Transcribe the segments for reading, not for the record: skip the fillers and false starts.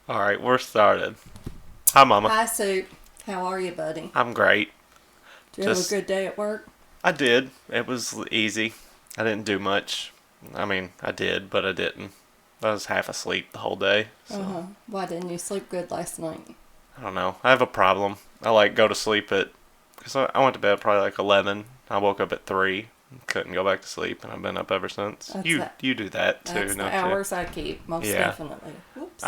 All right, we're started. Hi, Mama. Hi, Soup. How are you, buddy? I'm great. Did you have a good day at work? I did. It was easy. I didn't do much. I mean, I did, but I didn't. I was half asleep the whole day. So Why didn't you sleep good last night? I don't know. I have a problem. I like go to sleep at, because I went to bed probably like 11. I woke up at 3. Couldn't go back to sleep, and I've been up ever since. You do that too, That's don't the you? hours I keep, most definitely. Whoops.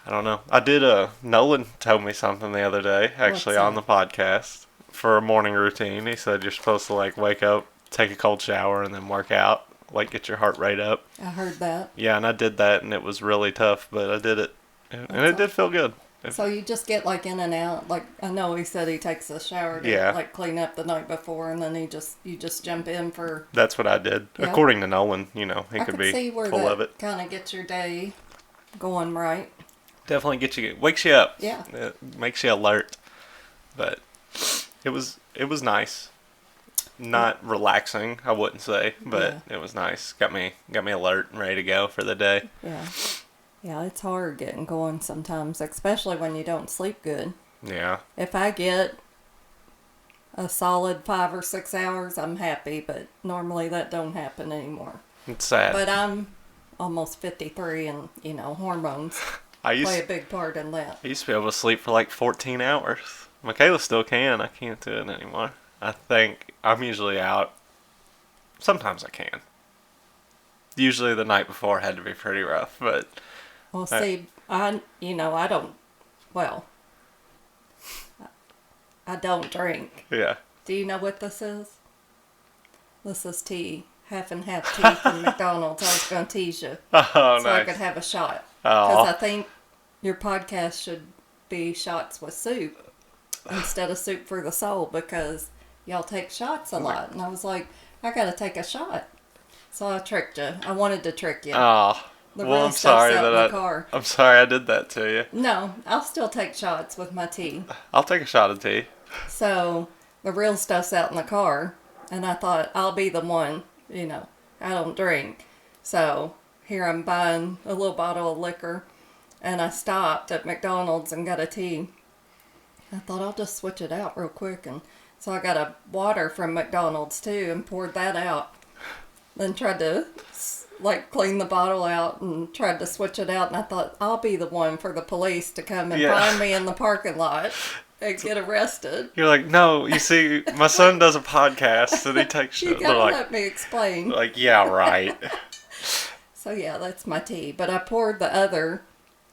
I don't know. I did. Nolan told me something the other day, actually on the podcast for a morning routine. He said you're supposed to like wake up, take a cold shower, and then work out, like get your heart rate up. I heard that. Yeah, and I did that, and it was really tough, but I did it, and it did feel good. So you just get like in and out. Like I know he said he takes a shower to like clean up the night before, and then you just jump in for. That's what I did, according to Nolan. You know, he could be see where full of it. Kind of gets your day going right. Definitely wakes you up. Yeah. It makes you alert. But it was nice. Not relaxing, I wouldn't say, but it was nice. Got me alert and ready to go for the day. Yeah. Yeah, it's hard getting going sometimes, especially when you don't sleep good. Yeah. If I get a solid 5 or 6 hours, I'm happy, but normally that don't happen anymore. It's sad. But I'm almost 53 and, hormones play a big part in that. I used to be able to sleep for like 14 hours. Michaela still can. I can't do it anymore. I think I'm usually out. Sometimes I can. Usually the night before had to be pretty rough, but... Well, see, I don't drink. Yeah. Do you know what this is? This is tea. Half and half tea from McDonald's. I was going to tease you. Oh, so nice. I could have a shot. Oh. Because I think your podcast should be shots with soup instead of soup for the soul, because y'all take shots a lot. And I was like, I got to take a shot. So I tricked you. I wanted to trick you. Oh. Well, I'm sorry I'm sorry I did that to you. No, I'll still take shots with my tea. I'll take a shot of tea. So the real stuff's out in the car, and I thought I'll be the one. I don't drink. So here I'm buying a little bottle of liquor, and I stopped at McDonald's and got a tea. I thought I'll just switch it out real quick, and so I got a water from McDonald's too and poured that out. Then tried to clean the bottle out and tried to switch it out, and I thought I'll be the one for the police to come and find me in the parking lot and get arrested. You're like, no, you see, my son does a podcast and he takes shit. You gotta let me explain. Like, yeah, right. So yeah, that's my tea. But I poured the other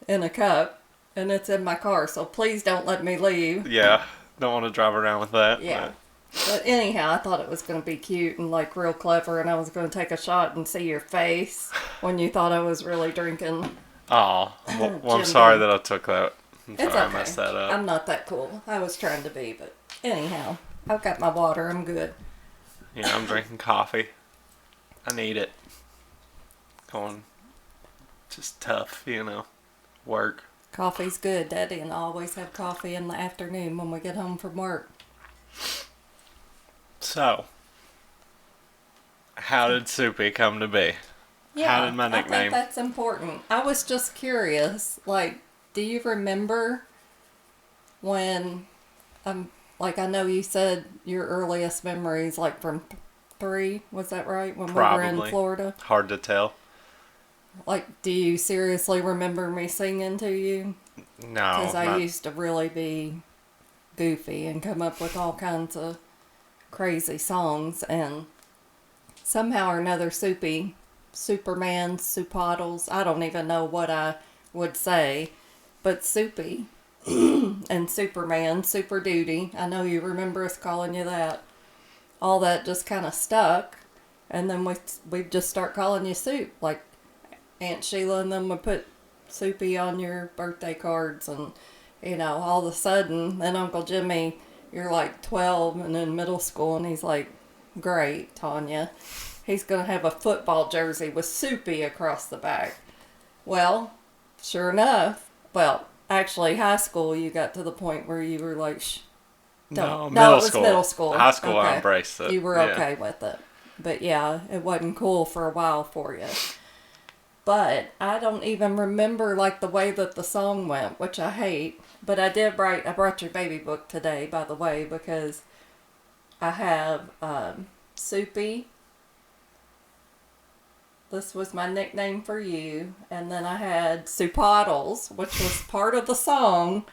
in a cup, and it's in my car, so please don't let me leave. Yeah, don't want to drive around with that. Yeah. But anyhow, I thought it was going to be cute and real clever, and I was going to take a shot and see your face when you thought I was really drinking. Oh, well I'm sorry that I took that. It's okay. I messed that up. I'm not that cool. I was trying to be, but anyhow, I've got my water. I'm good. Yeah, I'm drinking coffee. I need it. Going just tough, work. Coffee's good, Daddy, and I always have coffee in the afternoon when we get home from work. So, how did Soupy come to be? Yeah, how did my nickname? I think that's important. I was just curious, do you remember when, I know you said your earliest memories, from 3, was that right? When Probably. we were in Florida? Hard to tell. Do you seriously remember me singing to you? No. Because I used to really be goofy and come up with all kinds of crazy songs, and somehow or another Soupy, Superman, Soupoddles, I don't even know what I would say, but Soupy and Superman, Super Duty, I know you remember us calling you that. All that just kind of stuck, and then we just start calling you Soup, like Aunt Sheila and them would put Soupy on your birthday cards, and all of a sudden, then Uncle Jimmy, you're 12 and in middle school, and he's like, great, Tonya. He's going to have a football jersey with Soupy across the back. Well, sure enough, actually, high school, you got to the point where you were like, No, it was middle school. High school, okay. I embraced it. You were okay with it. But yeah, it wasn't cool for a while for you. But I don't even remember like the way that the song went, which I hate. But I brought your baby book today, by the way, because I have Soupy. This was my nickname for you. And then I had Soupaddles, which was part of the song.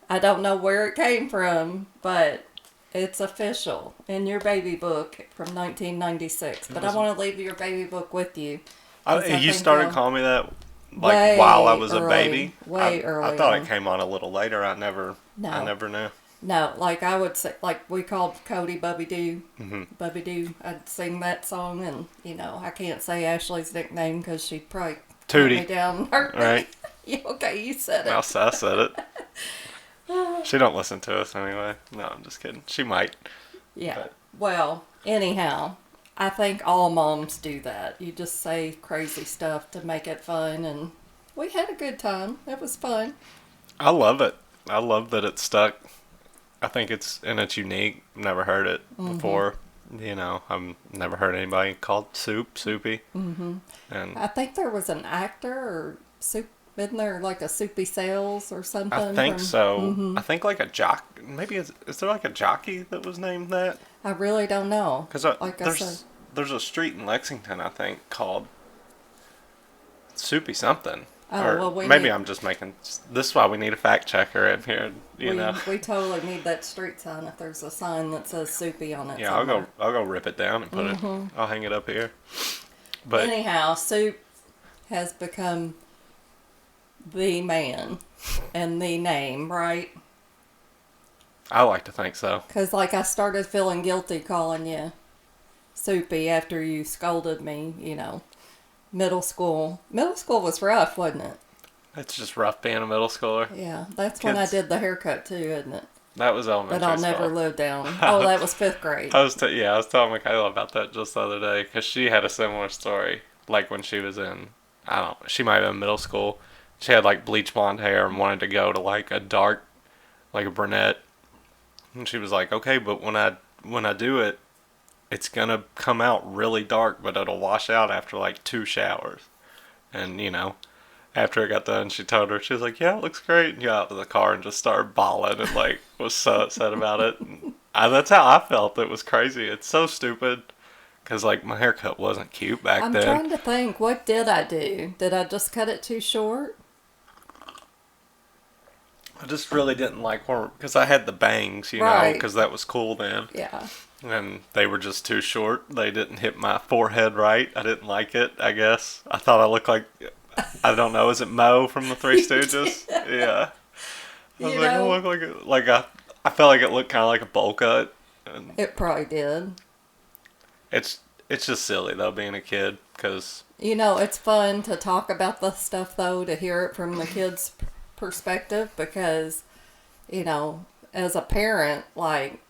I don't know where it came from, but it's official in your baby book from 1996. But I want to leave your baby book with you. You started calling me that like while I was a baby? Way early. I thought it came on a little later. I never knew. No, like I would say, like we called Cody Bubby Doo. Mm-hmm. Bubby Doo. I'd sing that song, and I can't say Ashley's nickname because she'd probably put me down and hurt me. Right. Yeah, okay, you said it. I said it. She don't listen to us anyway. No, I'm just kidding. She might. Yeah. But. Well, anyhow, I think all moms do that. You just say crazy stuff to make it fun, and we had a good time. It was fun. I love it. I love that it stuck. I think it's unique. Never heard it before. I've never heard anybody called Soupy. Mm-hmm. And I think there was an actor or isn't there like a Soupy Sales or something? I think so. Mm-hmm. I think like a jock. Maybe is there like a jockey that was named that? I really don't know. Because there's a street in Lexington, I think, called Soupy something. Maybe I'm just making. This is why we need a fact checker in here. We totally need that street sign if there's a sign that says Soupy on it. Yeah, somewhere. I'll go rip it down and put it. I'll hang it up here. But anyhow, Soup has become the man and the name, right? I like to think so. Because I started feeling guilty calling you Soupy after you scolded me. Middle school. Middle school was rough, wasn't it? It's just rough being a middle schooler. Yeah, that's when I did the haircut too, isn't it? That was elementary But I'll never live down. Oh, that was 5th grade. I was telling Michaela about that just the other day because she had a similar story. Like when she was in, she might have been middle school. She had like bleach blonde hair and wanted to go to like a dark, like a brunette. And she was like, okay, but when I do it, it's gonna come out really dark, but it'll wash out after like 2 showers. And after it got done, she was like, yeah, it looks great. And got out of the car and just started bawling and like was so upset about it. And that's how I felt. It was crazy. It's so stupid because like my haircut wasn't cute back then. I'm trying to think. What did I do? Did I just cut it too short? I just really didn't like because I had the bangs, because that was cool then. Yeah. And they were just too short. They didn't hit my forehead right. I didn't like it, I guess. I thought I looked like, I don't know, is it Mo from the Three Stooges? Yeah. I was I look I felt like it looked kind of like a bowl cut. And it probably did. It's just silly, though, being a kid, because... it's fun to talk about the stuff, though, to hear it from the kids' perspective, because, as a parent, like,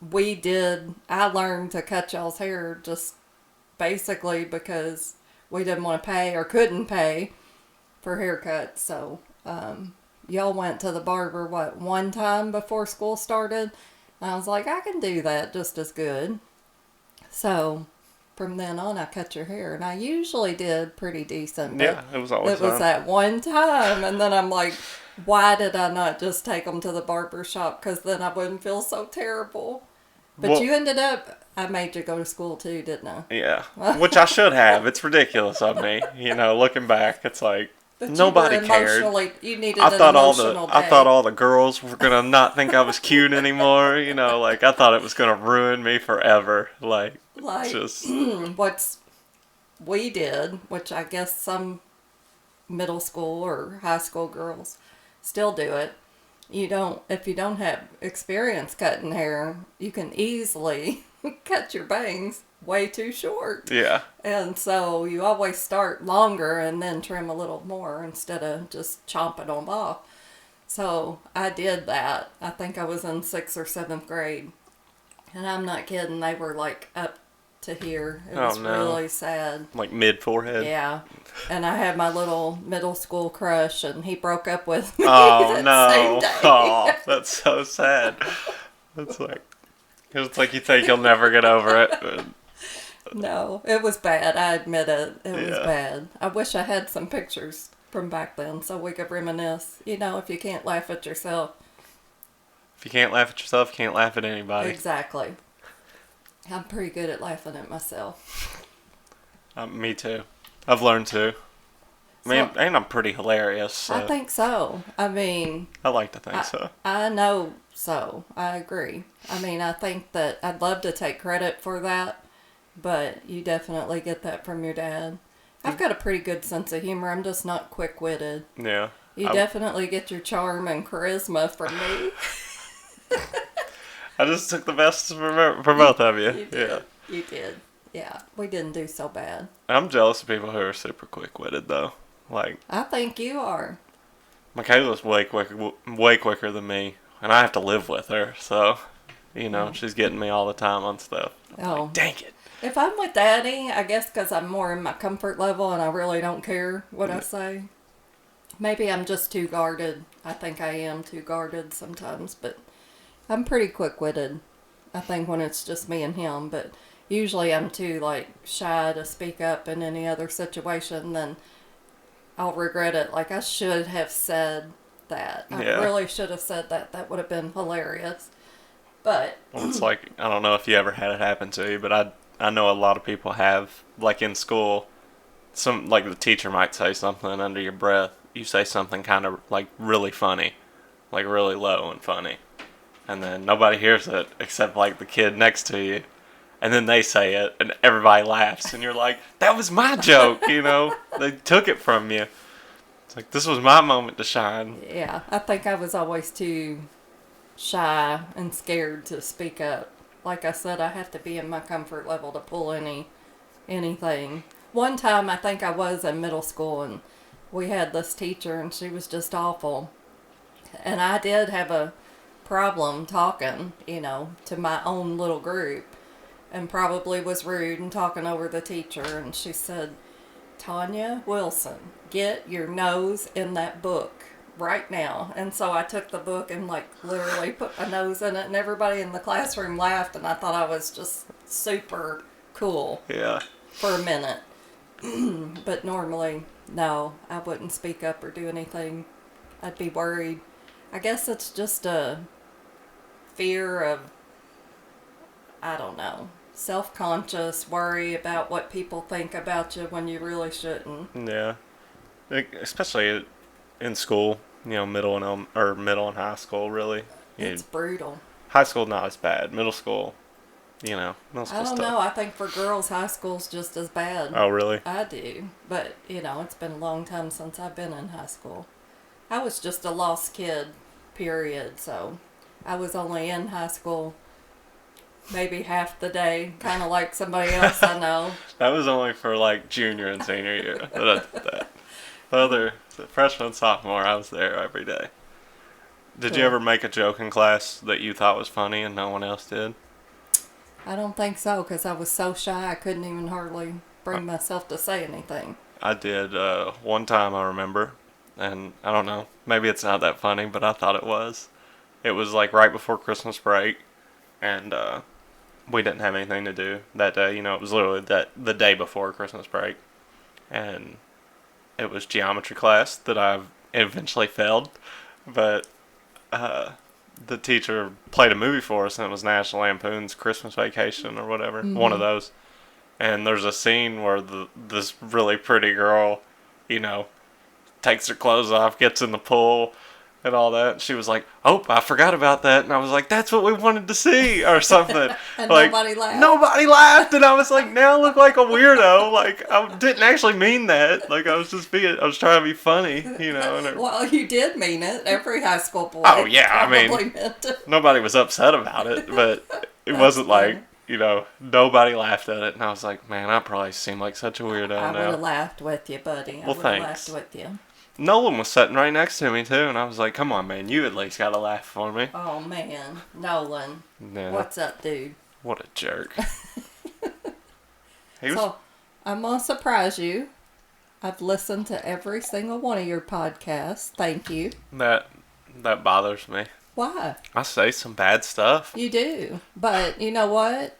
I learned to cut y'all's hair just basically because we didn't want to pay or couldn't pay for haircuts. So, y'all went to the barber, one time before school started? And I was like, I can do that just as good. So, from then on, I cut your hair. And I usually did pretty decent. Yeah, it was always It was that one time. And then I'm like, why did I not just take them to the barber shop? Because then I wouldn't feel so terrible. But you ended up, I made you go to school too, didn't I? Yeah, which I should have. It's ridiculous of me. Looking back, it's like, but nobody cared. You needed an emotional day. I thought all the girls were going to not think I was cute anymore. I thought it was going to ruin me forever. What we did, which I guess some middle school or high school girls still do it. If you don't have experience cutting hair, you can easily cut your bangs way too short. Yeah. And so you always start longer and then trim a little more instead of just chopping them off. So I did that. I think I was in 6th or 7th grade. And I'm not kidding. They were like up to here. It was really sad. Like mid-forehead? Yeah. And I had my little middle school crush, and he broke up with me same day. Oh, that's so sad. It's like you think you'll never get over it. No, it was bad. I admit it. It was Yeah. bad. I wish I had some pictures from back then so we could reminisce. You know, if you can't laugh at yourself. If you can't laugh at yourself, you can't laugh at anybody. Exactly. I'm pretty good at laughing at myself. Me too. I've learned to. I mean, So, and I'm pretty hilarious. So I think so. I mean, I like to think so. I know so. I agree. I mean, I think that I'd love to take credit for that, but you definitely get that from your dad. I've got a pretty good sense of humor. I'm just not quick-witted. Yeah. You definitely get your charm and charisma from me. I just took the best for both of you. You did. Yeah. You did. Yeah, we didn't do so bad. I'm jealous of people who are super quick-witted, though. Like, I think you are. Michaela's way quicker than me, and I have to live with her, so, she's getting me all the time on stuff. Oh. Like, dang it. If I'm with Daddy, I guess because I'm more in my comfort level and I really don't care what I say. Maybe I'm just too guarded. I think I am too guarded sometimes, but I'm pretty quick-witted. I think when it's just me and him, but usually I'm too, shy to speak up in any other situation, then I'll regret it. Like, I should have said that. I really should have said that. That would have been hilarious. But Well, it's like, I don't know if you ever had it happen to you, but I know a lot of people have, like in school, the teacher might say something under your breath. You say something kind of, really funny, really low and funny. And then nobody hears it except, the kid next to you. And then they say it, and everybody laughs. And you're like, that was my joke, They took it from you. It's like, this was my moment to shine. yeah, I think I was always too shy and scared to speak up. Like I said, I have to be in my comfort level to pull anything. One time, I think I was in middle school, and we had this teacher, and she was just awful. And I did have a problem talking, to my own little group, and probably was rude and talking over the teacher. And she said, Tonya Wilson, get your nose in that book right now. And so I took the book and literally put my nose in it, and everybody in the classroom laughed, and I thought I was just super cool. Yeah. For a minute. But normally, no, I wouldn't speak up or do anything. I'd be worried. I guess it's just a fear of, I don't know, self-conscious, worry about what people think about you when you really shouldn't. Yeah. Especially in school, middle and high school, really. It's brutal. High school, not as bad. Middle school, middle school I don't know. I think for girls, high school's just as bad. Oh, really? I do. But, it's been a long time since I've been in high school. I was just a lost kid, period. So I was only in high school maybe half the day, kind of like somebody else I know. That was only for junior and senior year. The freshman and sophomore, I was there every day. Did you ever make a joke in class that you thought was funny and no one else did? I don't think so, because I was so shy I couldn't even hardly bring myself to say anything. I did one time, I remember, and I don't know, maybe it's not that funny, but I thought it was. It was right before Christmas break, and we didn't have anything to do that day. It was literally the day before Christmas break, and it was geometry class that I eventually failed, but the teacher played a movie for us, and it was National Lampoon's Christmas Vacation or whatever, one of those. And there's a scene where this really pretty girl, takes her clothes off, gets in the pool, and all that. And she was like, "Oh, I forgot about that." And I was like, "That's what we wanted to see," or something. And nobody laughed. Nobody laughed, and I was like, "Now I look like a weirdo." I didn't actually mean that. I was trying to be funny, And Well, you did mean it. Every high school boy. Oh yeah, probably meant it. Nobody was upset about it, but it wasn't funny. Nobody laughed at it, and I was like, man, I probably seem like such a weirdo I would now. have laughed with you, buddy. Well, I would have thanks. laughed with you. Nolan was sitting right next to me, too, and I was like, come on, man, you at least got to laugh for me. Oh, man. Nolan. Yeah. What's up, dude? What a jerk. So, I'm going to surprise you. I've listened to every single one of your podcasts. Thank you. That bothers me. Why? I say some bad stuff. You do. But you know what?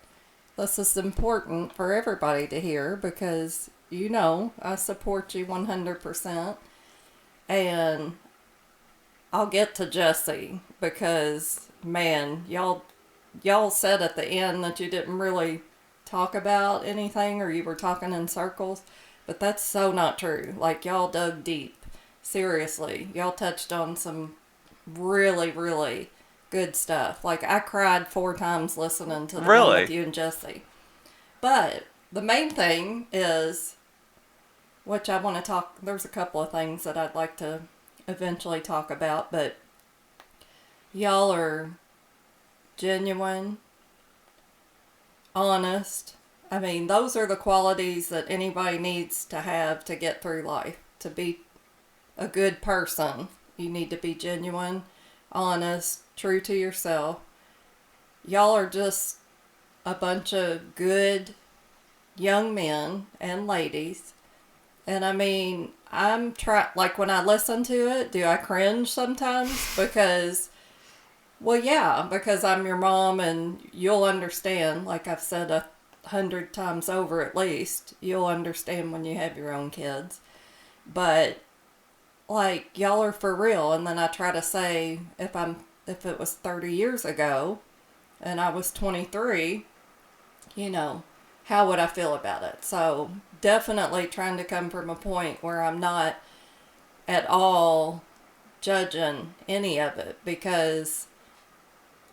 this is important for everybody to hear because, I support you 100%. And I'll get to Jesse because, man, y'all said at the end that you didn't really talk about anything or you were talking in circles, but that's so not true. Like, y'all dug deep. Seriously, y'all touched on some really, really good stuff. Like, I cried 4 times listening to the one with you and Jesse. But the main thing is, which I want to talk, there's a couple of things that I'd like to eventually talk about, but y'all are genuine, honest. I mean, those are the qualities that anybody needs to have to get through life. To be a good person, you need to be genuine, honest, true to yourself. Y'all are just a bunch of good young men and ladies. And I mean, like when I listen to it, do I cringe sometimes? Because, well, yeah, because I'm your mom and you'll understand, like I've said 100 times over at least, you'll understand when you have your own kids. But, like, y'all are for real. And then I try to say, if it was 30 years ago and I was 23, how would I feel about it? So definitely trying to come from a point where I'm not at all judging any of it, because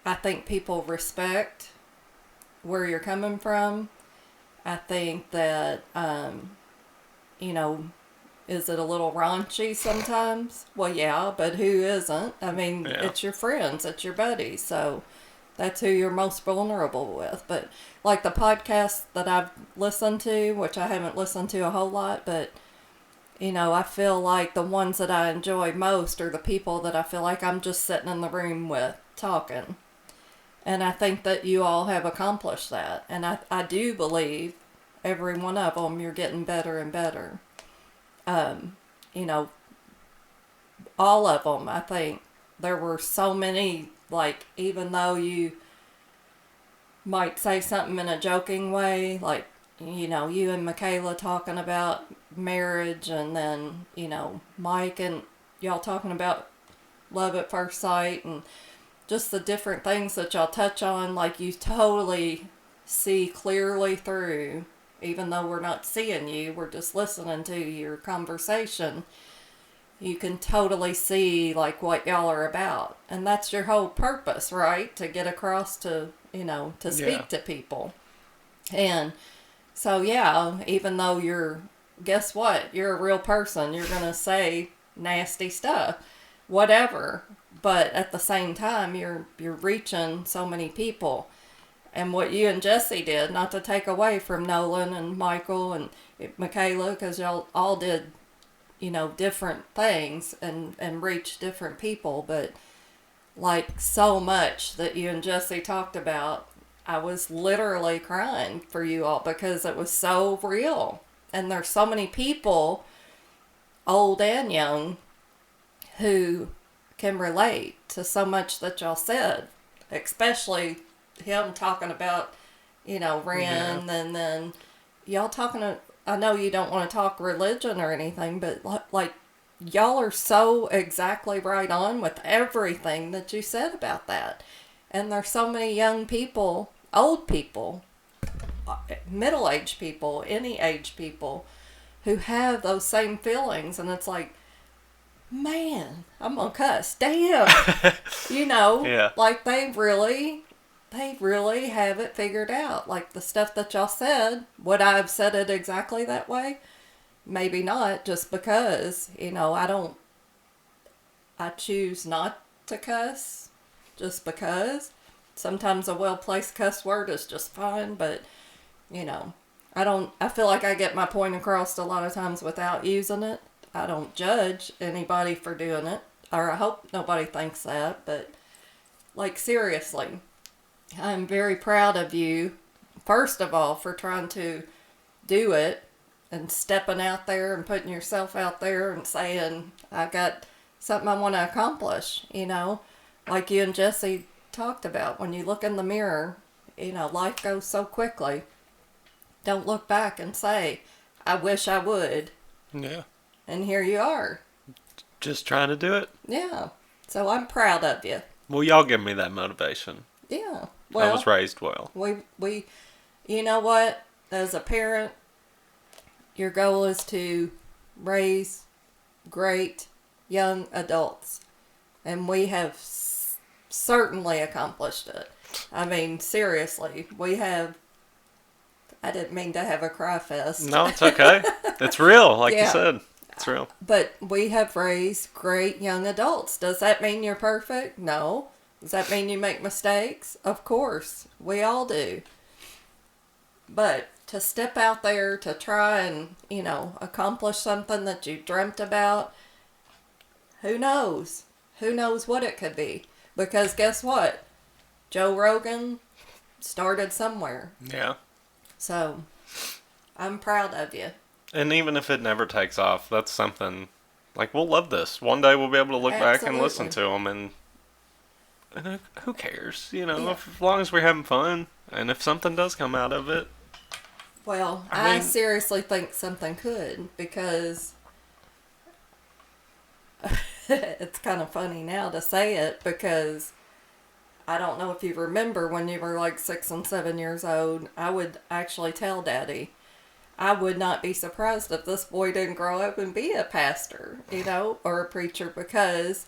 I think people respect where you're coming from. I think that, is it a little raunchy sometimes? Well, yeah, but who isn't? I mean, It's your friends, it's your buddies, so that's who you're most vulnerable with. But like the podcast that I've listened to, which I haven't listened to a whole lot, but I feel like the ones that I enjoy most are the people that I feel like I'm just sitting in the room with talking. And I think that you all have accomplished that. And I do believe every one of them you're getting better and better. All of them, I think there were so many, like, even though you might say something in a joking way, like, you and Michaela talking about marriage, and then, Mike and y'all talking about love at first sight, and just the different things that y'all touch on, like, you totally see clearly through, even though we're not seeing you, we're just listening to your conversation. You can totally see, like, what y'all are about. And that's your whole purpose, right? To get across to, to speak to people. And so, yeah, even though guess what? You're a real person. You're going to say nasty stuff, whatever. But at the same time, you're reaching so many people. And what you and Jesse did, not to take away from Nolan and Michael and Michaela, because y'all all did, different things and reach different people. But like so much that you and Jesse talked about, I was literally crying for you all because it was so real. And there's so many people, old and young, who can relate to so much that y'all said, especially him talking about, Ren, and then y'all talking, I know you don't want to talk religion or anything, but like y'all are so exactly right on with everything that you said about that. And there's so many young people, old people, middle-aged people, any age people who have those same feelings, and it's like, man, I'm gonna cuss. Damn. Like they really have it figured out. Like the stuff that y'all said, would I have said it exactly that way? Maybe not, just because, I choose not to cuss just because. Sometimes a well-placed cuss word is just fine, but, I feel like I get my point across a lot of times without using it. I don't judge anybody for doing it, or I hope nobody thinks that, but, like, seriously, I'm very proud of you, first of all, for trying to do it and stepping out there and putting yourself out there and saying, I got something I want to accomplish, like you and Jesse talked about. When you look in the mirror, life goes so quickly. Don't look back and say, I wish I would. Yeah. And here you are. Just trying to do it. Yeah. So I'm proud of you. Well, y'all give me that motivation. Yeah. I Well, was raised well. we, you know what? As a parent, your goal is to raise great young adults. And we have certainly accomplished it. I mean, seriously, we have. I didn't mean to have a cry fest. No, it's okay. It's real, like you Yeah. said. It's real. But we have raised great young adults. Does that mean you're perfect? No. Does that mean you make mistakes? Of course. We all do. But to step out there to try and, accomplish something that you dreamt about, who knows? Who knows what it could be? Because guess what? Joe Rogan started somewhere. Yeah. So, I'm proud of you. And even if it never takes off, that's something, like, we'll love this. One day we'll be able to look back and listen to them, and who cares? Yeah. As long as we're having fun, and if something does come out of it. Well, I mean, seriously think something could, because it's kind of funny now to say it, because I don't know if you remember when you were like 6 and 7 years old, I would actually tell Daddy, I would not be surprised if this boy didn't grow up and be a pastor, or a preacher, because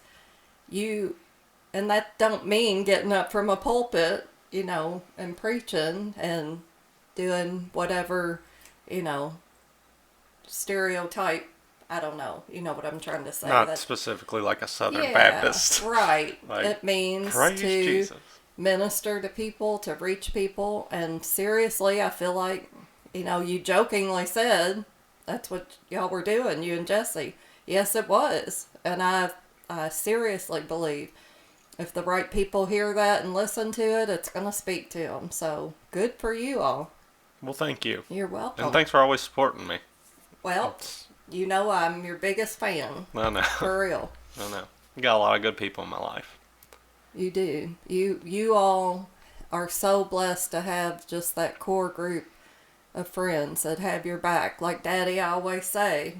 and that don't mean getting up from a pulpit, and preaching and doing whatever, stereotype, I don't know, you know what I'm trying to say. Not specifically like a Southern Baptist. Right. Like, it means praise to Jesus. minister to people, to reach people, and seriously, I feel like, you jokingly said that's what y'all were doing, you and Jesse. Yes, it was. And I seriously believe if the right people hear that and listen to it, it's going to speak to them. So, good for you all. Well, thank you. You're welcome. And thanks for always supporting me. Well, I'm your biggest fan. I know. For real. I know. You got a lot of good people in my life. You do. You all are so blessed to have just that core group of friends that have your back. Like Daddy, I always say,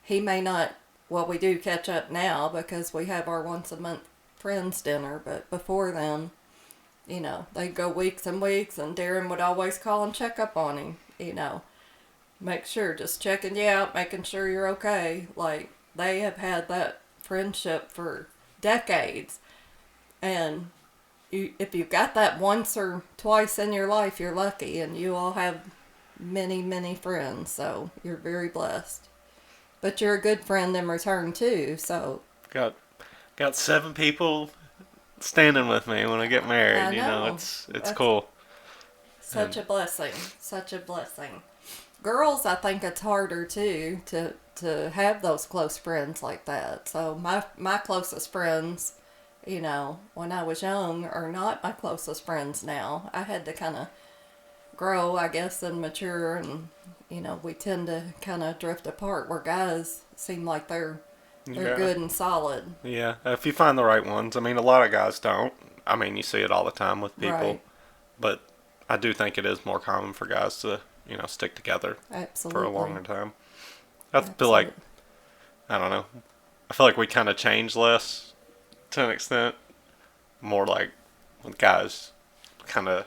he may not, well, we do catch up now because we have our once a month friends dinner, but before then, they'd go weeks and weeks, and Darren would always call and check up on him, make sure, just checking you out, making sure you're okay. Like, they have had that friendship for decades, and if you've got that once or twice in your life, you're lucky, and you all have many, many friends, so you're very blessed. But you're a good friend in return, too, so... Got 7 people standing with me when I get married. I know. It's cool. Such a blessing. Such a blessing. Girls, I think it's harder, too, to have those close friends like that. So my closest friends, when I was young, are not my closest friends now. I had to kind of grow, I guess, and mature, and, we tend to kind of drift apart, where guys seem like they're good and solid. Yeah, if you find the right ones. I mean, a lot of guys don't. I mean, you see it all the time with people. Right. But I do think it is more common for guys to, stick together. Absolutely. For a longer time. I feel like, I don't know, I feel like we kind of change less to an extent. More like with guys, kind of,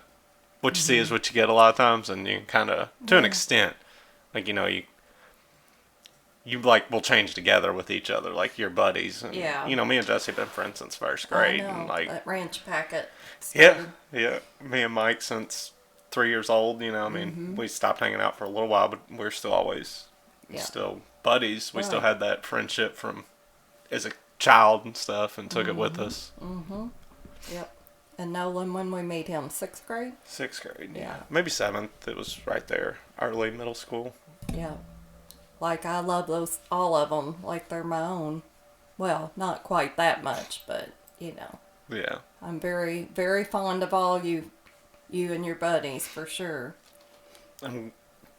what you see is what you get a lot of times, and you kind of, to an extent, like, you like will change together with each other, like your buddies. And, me and Jesse have been friends since first grade. I know, and like that ranch packet. Yeah. Me and Mike since 3 years old. We stopped hanging out for a little while, but we're still always still buddies. We still had that friendship from as a child and stuff, and took it with us. Mm-hmm. Yep. And Nolan, when we meet him, 6th grade? 6th grade, yeah. Maybe 7th. It was right there, early middle school. Yeah. Like, I love all of them, like they're my own. Well, not quite that much, but, Yeah. I'm very, very fond of all you and your buddies, for sure. I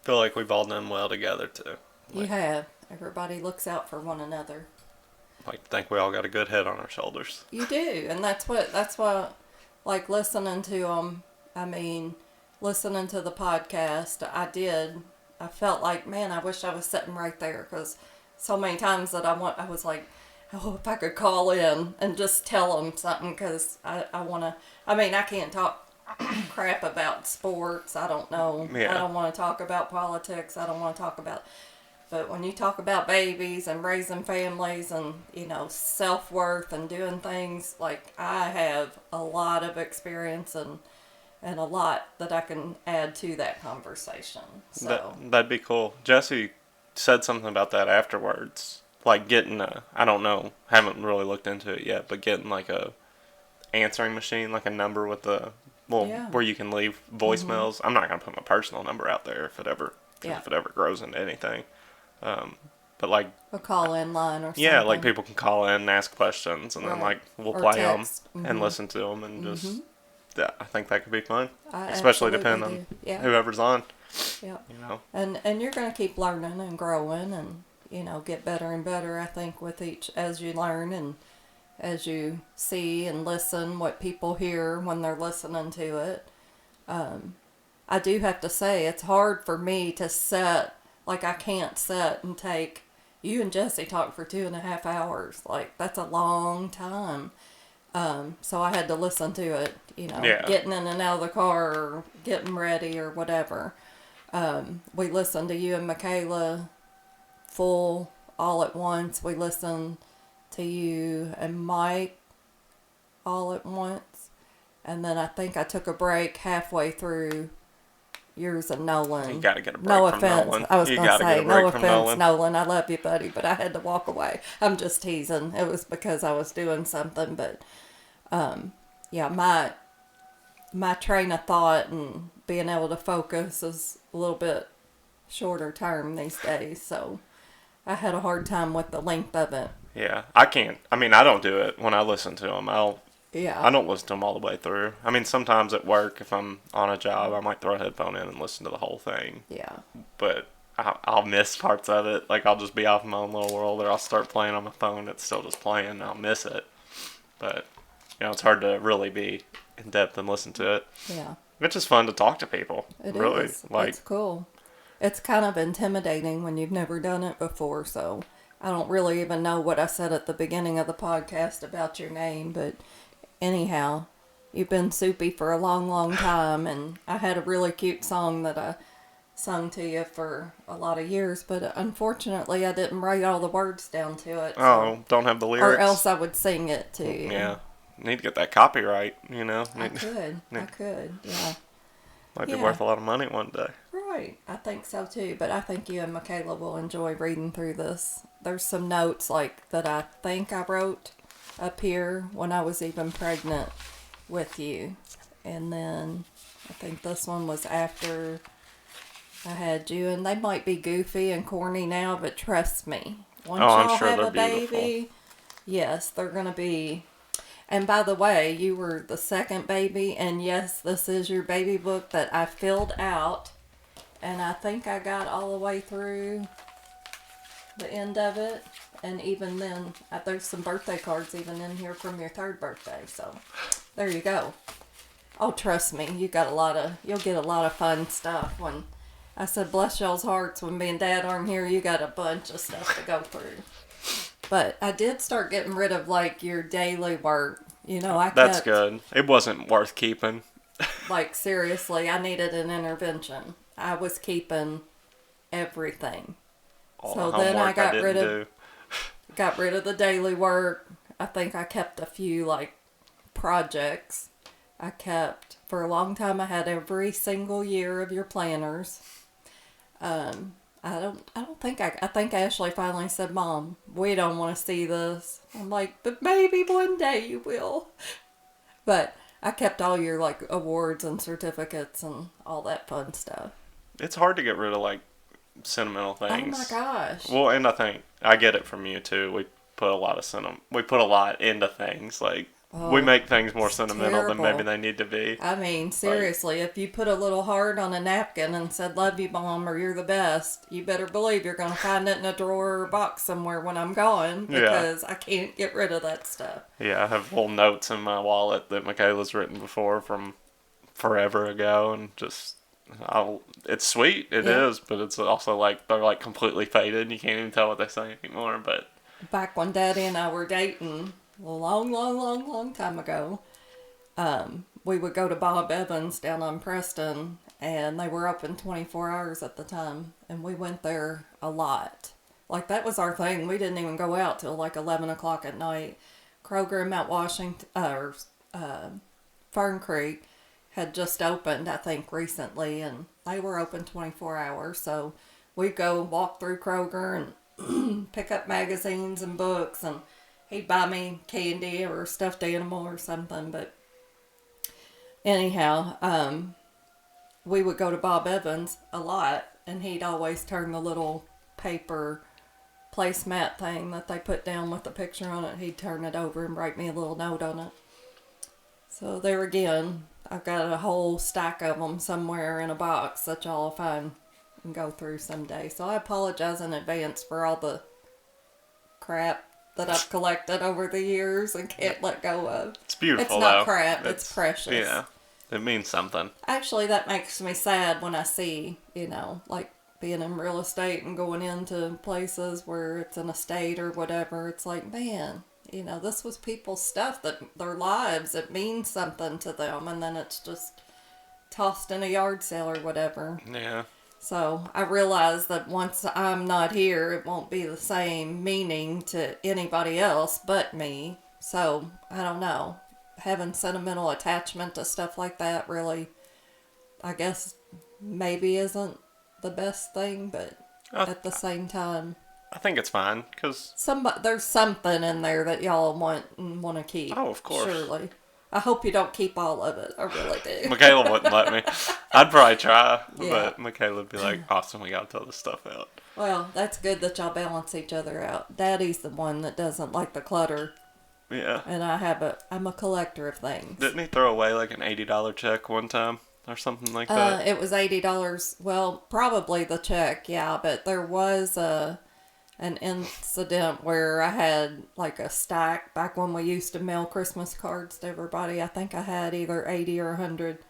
feel like we've all done well together, too. You have. Everybody looks out for one another. Like to think we all got a good head on our shoulders. You do, and that's what, like, listening to them, I mean, listening to the podcast, I felt like, man, I wish I was sitting right there, because so many times that I was like, oh, if I could call in and just tell them something, because I want to, I mean, I can't talk crap about sports. I don't know. Yeah. I don't want to talk about politics. I don't want to talk about, but when you talk about babies and raising families and, self-worth and doing things, like, I have a lot of experience and a lot that I can add to that conversation. So That'd be cool. Jesse said something about that afterwards. Like getting I don't know, haven't really looked into it yet, but getting like a answering machine, like a number with Yeah. where you can leave voicemails. I'm not gonna put my personal number out there if it ever grows into anything. But like a call-in line or something. yeah, like people can call in and ask questions, and then like we'll Or play text. them and listen to them, and just yeah, I think that could be fun, I especially absolutely depending do. on whoever's on. Yeah. And you're going to keep learning and growing and, get better and better, I think, with each, as you learn and as you see and listen what people hear when they're listening to it. I do have to say, it's hard for me to I can't sit and take, you and Jesse talk for 2.5 hours. Like, that's a long time. So I had to listen to it, getting in and out of the car or getting ready or whatever. We listened to you and Michaela full all at once. We listened to you and Mike all at once. And then I think I took a break halfway through yours and Nolan. you got to get a break No from offense. Nolan. I was You going to gotta get say, a break no from offense, Nolan. I love you, buddy, but I had to walk away. I'm just teasing. It was because I was doing something, but yeah, my train of thought and being able to focus is a little bit shorter term these days, so I had a hard time with the length of it. Yeah, I can't. I mean, I don't do it when I listen to them. I don't listen to them all the way through. I mean, sometimes at work, if I'm on a job, I might throw a headphone in and listen to the whole thing. Yeah. But I'll miss parts of it. Like, I'll just be off in my own little world, or I'll start playing on my phone. It's still just playing, and I'll miss it. But, it's hard to really be in depth and listen to it. Yeah. It's just fun to talk to people. It really. is. Like, it's cool. It's kind of intimidating when you've never done it before, so I don't really even know what I said at the beginning of the podcast about your name, but anyhow, you've been Soupy for a long, long time, and I had a really cute song that I sung to you for a lot of years, but unfortunately I didn't write all the words down to it. So, don't have the lyrics? Or else I would sing it to you. Yeah. Need to get that copyright, I could, yeah. Might be worth a lot of money one day. Right, I think so too, but I think you and Michaela will enjoy reading through this. There's some notes that I think I wrote up here when I was even pregnant with you, and then I think this one was after I had you, and they might be goofy and corny now, but trust me, once y'all sure have they're a baby, beautiful. yes, they're gonna be. And by the way, you were the second baby, and yes, this is your baby book that I filled out, and I think I got all the way through the end of it, and even then, there's some birthday cards even in here from your third birthday, so there you go. Oh, trust me, you'll get a lot of fun stuff. When I said bless y'all's hearts when me and Dad aren't here, you got a bunch of stuff to go through. But I did start getting rid of, your daily work. That's good. It wasn't worth keeping. Seriously, I needed an intervention. I was keeping everything. All the homework I didn't got rid of the daily work. I think I kept a few, projects. For a long time, I had every single year of your planners. I think Ashley finally said, Mom, we don't want to see this. I'm like, but maybe one day you will. But I kept all your, awards and certificates and all that fun stuff. It's hard to get rid of, sentimental things. Oh my gosh. Well, and I think, I get it from you too. We put a lot into things. We make things more sentimental than maybe they need to be. I mean, seriously, if you put a little heart on a napkin and said, love you, Mom, or you're the best, you better believe you're going to find it in a drawer or box somewhere when I'm gone, because I can't get rid of that stuff. Yeah, I have little notes in my wallet that Michaela's written before from forever ago, and just it's sweet. It Yeah. is, but it's also like they're like completely faded. You can't even tell what they say anymore. But Back when Daddy and I were dating a long, long, long, long time ago, we would go to Bob Evans down on Preston, and they were open 24 hours at the time, and we went there a lot. Like, that was our thing. We didn't even go out till like 11 o'clock at night. Kroger in Mount Washington, Fern Creek had just opened, I think, recently, and they were open 24 hours. So we'd go walk through Kroger and pick up magazines and books, and he'd buy me candy or a stuffed animal or something. But anyhow, we would go to Bob Evans a lot, and he'd always turn the little paper placemat thing that they put down with the picture on it. He'd turn it over and write me a little note on it. So there again, I've got a whole stack of them somewhere in a box that y'all will find and go through someday. So I apologize in advance for all the crap that I've collected over the years and can't let go of. it's beautiful. It's not though. crap, it's precious. Yeah, it means something. Actually, that makes me sad when I see, like being in real estate and going into places where it's an estate or whatever. It's like, man, this was people's stuff, that their lives, it means something to them, and then it's just tossed in a yard sale or whatever. Yeah. So I realize that once I'm not here, it won't be the same meaning to anybody else but me. So I don't know. Having sentimental attachment to stuff like that really, I guess, maybe isn't the best thing, but at the same time, I think it's fine because there's something in there that y'all want to keep. Oh, of course. Surely. I hope you don't keep all of it. I really do. Michaela wouldn't let me. I'd probably try, Yeah. but Michaela would be like, Austin, we got to throw this stuff out. Well, that's good that y'all balance each other out. Daddy's the one that doesn't like the clutter, Yeah. and I'm a collector of things. Didn't he throw away like an $80 check one time or something like that? It was $80. Well, probably the check, yeah, but there was an incident where I had like a stack back when we used to mail Christmas cards to everybody. I think I had either 80 or 100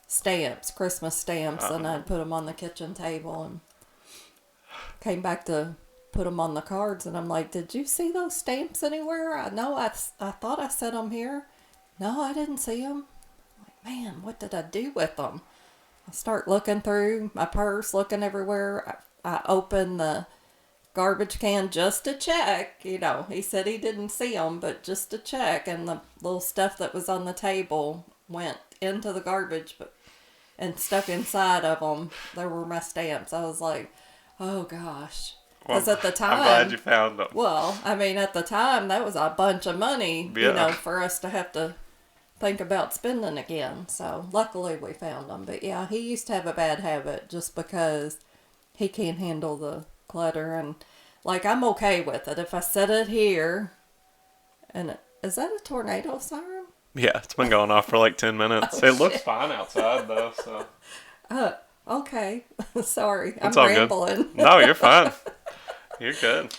stamps, Christmas stamps, and I'd put them on the kitchen table and came back to put them on the cards, and I'm like, did you see those stamps anywhere? I thought I set them here. No, I didn't see them. I'm like, man, what did I do with them? I start looking through my purse, looking everywhere. I open the garbage can just to check. He said he didn't see them, but just to check, and the little stuff that was on the table went into the garbage, and stuck inside of them, there were my stamps. I was like, oh gosh. Because at the time, I'm glad you found them. well, I mean, at the time, that was a bunch of money, Yeah. for us to have to think about spending again. So luckily we found them. But yeah, he used to have a bad habit just because he can't handle the clutter, and like, I'm okay with it if I set it here. And is that a tornado siren? Yeah, it's been going off for like 10 minutes. Oh, It looks shit. fine outside though, so. Okay. Sorry, I'm It's all rambling. good. No, you're fine. You're good.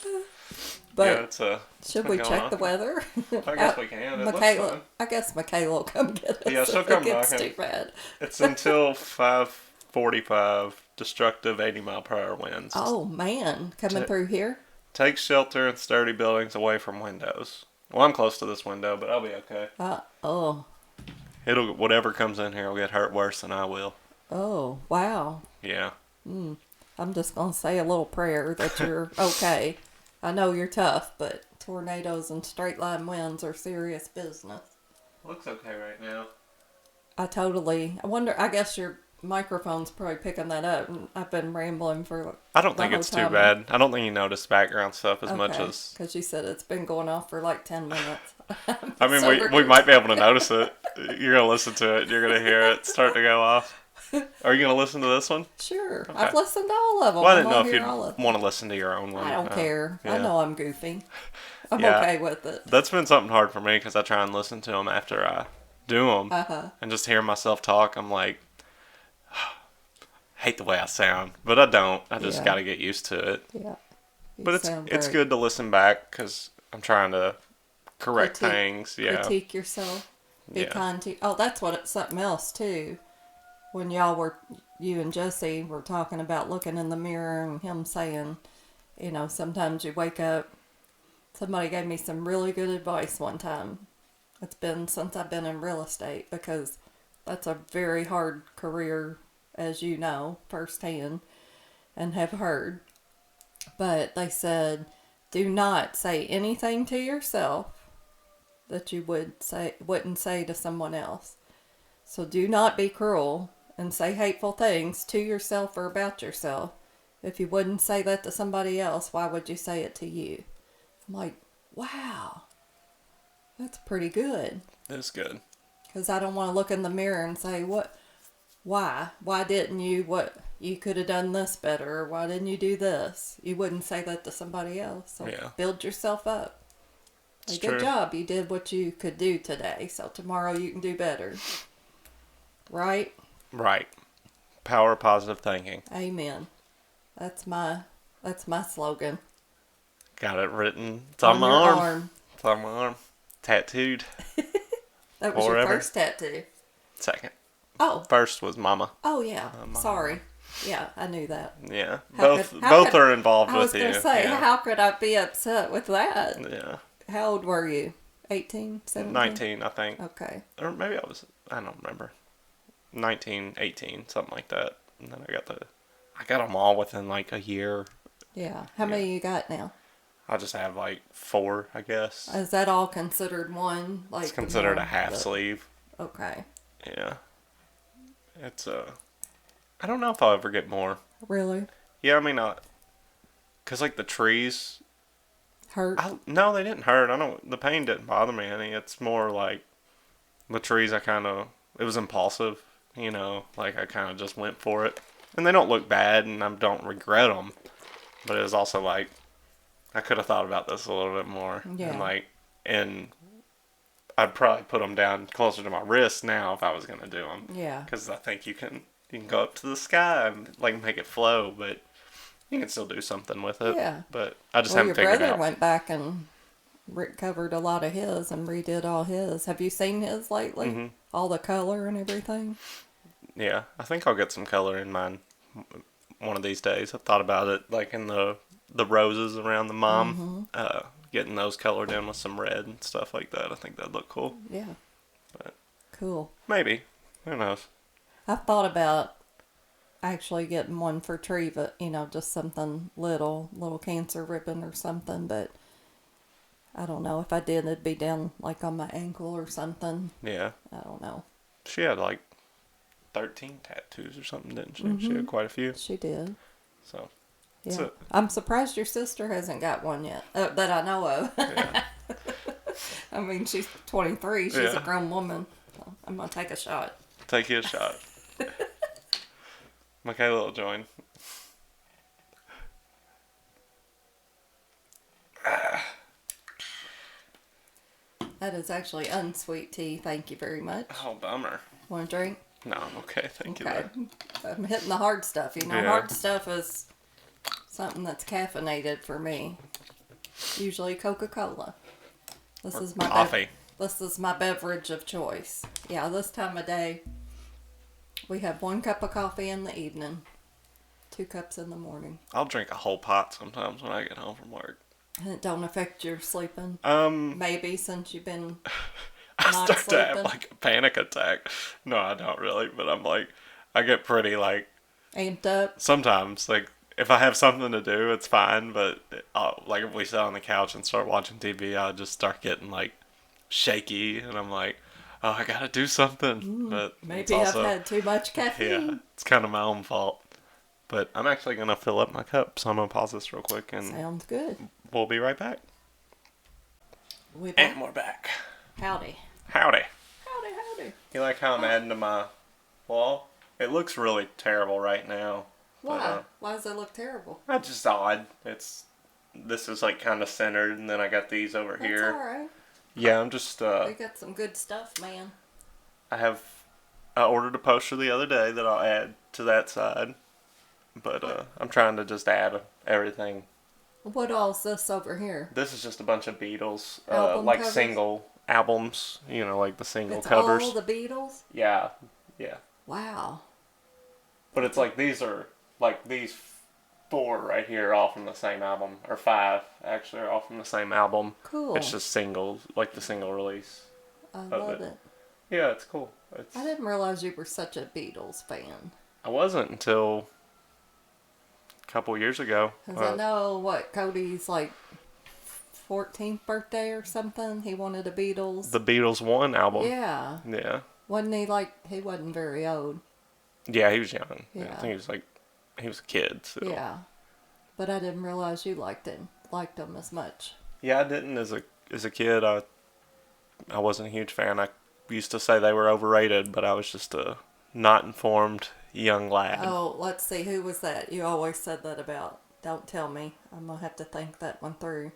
But Yeah, it's should been we going check on. the weather? I guess we can. It looks Michaela, fine. I guess Michaela will come get us. Yeah, she'll if come it gets back too and- bad. It's until 5:45. Destructive 80-mile-per-hour winds. Oh man, coming through here. Take shelter in sturdy buildings away from windows. Well, I'm close to this window, but I'll be okay. Oh, Whatever comes in here will get hurt worse than I will. oh, wow. Yeah. I'm just gonna say a little prayer that you're okay. I know you're tough, but tornadoes and straight line winds are serious business. Looks okay right now. I wonder, I guess your microphone's probably picking that up. I've been rambling for I don't the think whole it's too time. bad. I don't think you notice background stuff as much Okay, as... because you said it's been going off for like 10 minutes. I mean, we might be able to notice it. You're going to listen to it. You're going to hear it start to go off. Are you going to listen to this one? Sure. Okay. I've listened to all of them. Well, I didn't know I'll if hear you'd all of them. want to listen to your own one. I don't care. yeah. I know I'm goofy. I'm Yeah. okay with it. That's been something hard for me because I try and listen to them after I do them. And just hear myself talk, I'm like, hate the way I sound. But I don't. I just Yeah. got to get used to it. Yeah. You But sound it's great. good to listen back because I'm trying to correct Critique- things. Yeah. Critique yourself. Be kind to. Oh, that's what it's something else too. When you and Jesse were talking about looking in the mirror and him saying, sometimes you wake up. Somebody gave me some really good advice one time. It's been since I've been in real estate, because that's a very hard career, as you know, firsthand, and have heard. But they said, do not say anything to yourself that you wouldn't say to someone else. So do not be cruel and say hateful things to yourself or about yourself. If you wouldn't say that to somebody else, why would you say it to you? I'm like, wow, that's pretty good. That's good. Because I don't want to look in the mirror and say, why didn't you, you could have done this better, or why didn't you do this? You wouldn't say that to somebody else. So build yourself up. Hey, good job. You did what you could do today, so tomorrow you can do better. Right? Right. Power of positive thinking. Amen. That's my slogan. Got it written. It's on my arm. It's on my arm. Tattooed. That was your first tattoo. Second. Oh. First was Momma. Oh, yeah. Sorry. Yeah, I knew that. Yeah. Both are involved with you. I was going to say, how could I be upset with that? Yeah. How old were you? 18, 17? 19, I think. Okay. Or maybe I don't remember. 19, 18, something like that. And then I got them all within like a year. Yeah. How many you got now? I just have like 4, I guess. Is that all considered one? Like, it's considered a half sleeve. Okay. Yeah. It's I don't know if I'll ever get more. Really? Yeah, I mean, cause like the trees hurt. No, they didn't hurt. The pain didn't bother me any. It's more like the trees. It was impulsive. Like I kind of just went for it, and they don't look bad, and I don't regret them. But it was also like I could have thought about this a little bit more. Yeah. And I'd probably put them down closer to my wrist now if I was gonna do them. Yeah. Because I think you can go up to the sky and like make it flow, but you can still do something with it. Yeah. But I just haven't figured it out. Your brother went back and recovered a lot of his and redid all his. Have you seen his lately? Mm-hmm. All the color and everything? Yeah. I think I'll get some color in mine one of these days. I've thought about it, like in the roses around the mom, getting those colored in with some red and stuff like that. I think that'd look cool. Yeah. But cool. Maybe. Who knows? I've thought about actually getting one for Treva, just something little cancer ribbon or something, but I don't know. If I did, it'd be down like on my ankle or something. Yeah. I don't know. She had like 13 tattoos or something, didn't she? Mm-hmm. She had quite a few. She did. So. Yeah. I'm surprised your sister hasn't got one yet, that I know of. Yeah. I mean, she's 23. She's a grown woman. So I'm going to take a shot. Take you a shot. Michaela will join. That is actually unsweet tea. Thank you very much. Oh, bummer. Want a drink? No, I'm okay. Thank you. I'm hitting the hard stuff. Hard stuff is something that's caffeinated for me. Usually Coca-Cola. This is my coffee. This is my beverage of choice. Yeah, this time of day, we have 1 cup of coffee in the evening, 2 cups in the morning. I'll drink a whole pot sometimes when I get home from work. And it don't affect your sleeping? Maybe, since you've been I not start sleeping. to have like a panic attack. No, I don't really, but I'm like, I get pretty like amped up. Sometimes, like if I have something to do, it's fine. But like if we sit on the couch and start watching TV, I'll just start getting like shaky, and I'm like, oh, I gotta do something. But maybe I've had too much caffeine. Yeah, it's kind of my own fault. But I'm actually gonna fill up my cup, so I'm gonna pause this real quick, and sounds good. We'll be right back. And we're back. Howdy. Howdy. Howdy, howdy. You like how I'm adding to my wall? It looks really terrible right now. Why? But, why does it look terrible? That's just odd. This is like kind of centered, and then I got these over here. That's alright. Yeah, I'm just. We got some good stuff, man. I ordered a poster the other day that I'll add to that side, but I'm trying to just add everything. What all is this over here? This is just a bunch of Beatles, Album like covers? single albums, like the single It's covers. all the Beatles? Yeah, yeah. Wow. But it's like these four right here are all from the same album, or five actually are all from the same album. Cool. It's just singles, like the single release I of love it. it. Yeah, it's cool. I didn't realize you were such a Beatles fan. I wasn't until a couple years ago. Because I know, Cody's 14th birthday or something, he wanted a Beatles. The Beatles 1 album. Yeah. Yeah. Wasn't he he wasn't very old. Yeah, he was young. Yeah. I think he was a kid. So. Yeah. But I didn't realize you liked him as much. Yeah, I didn't as a kid. I wasn't a huge fan. I used to say they were overrated, but I was just a not informed young lad. Oh, let's see. Who was that? You always said that about. Don't tell me. I'm going to have to think that one through.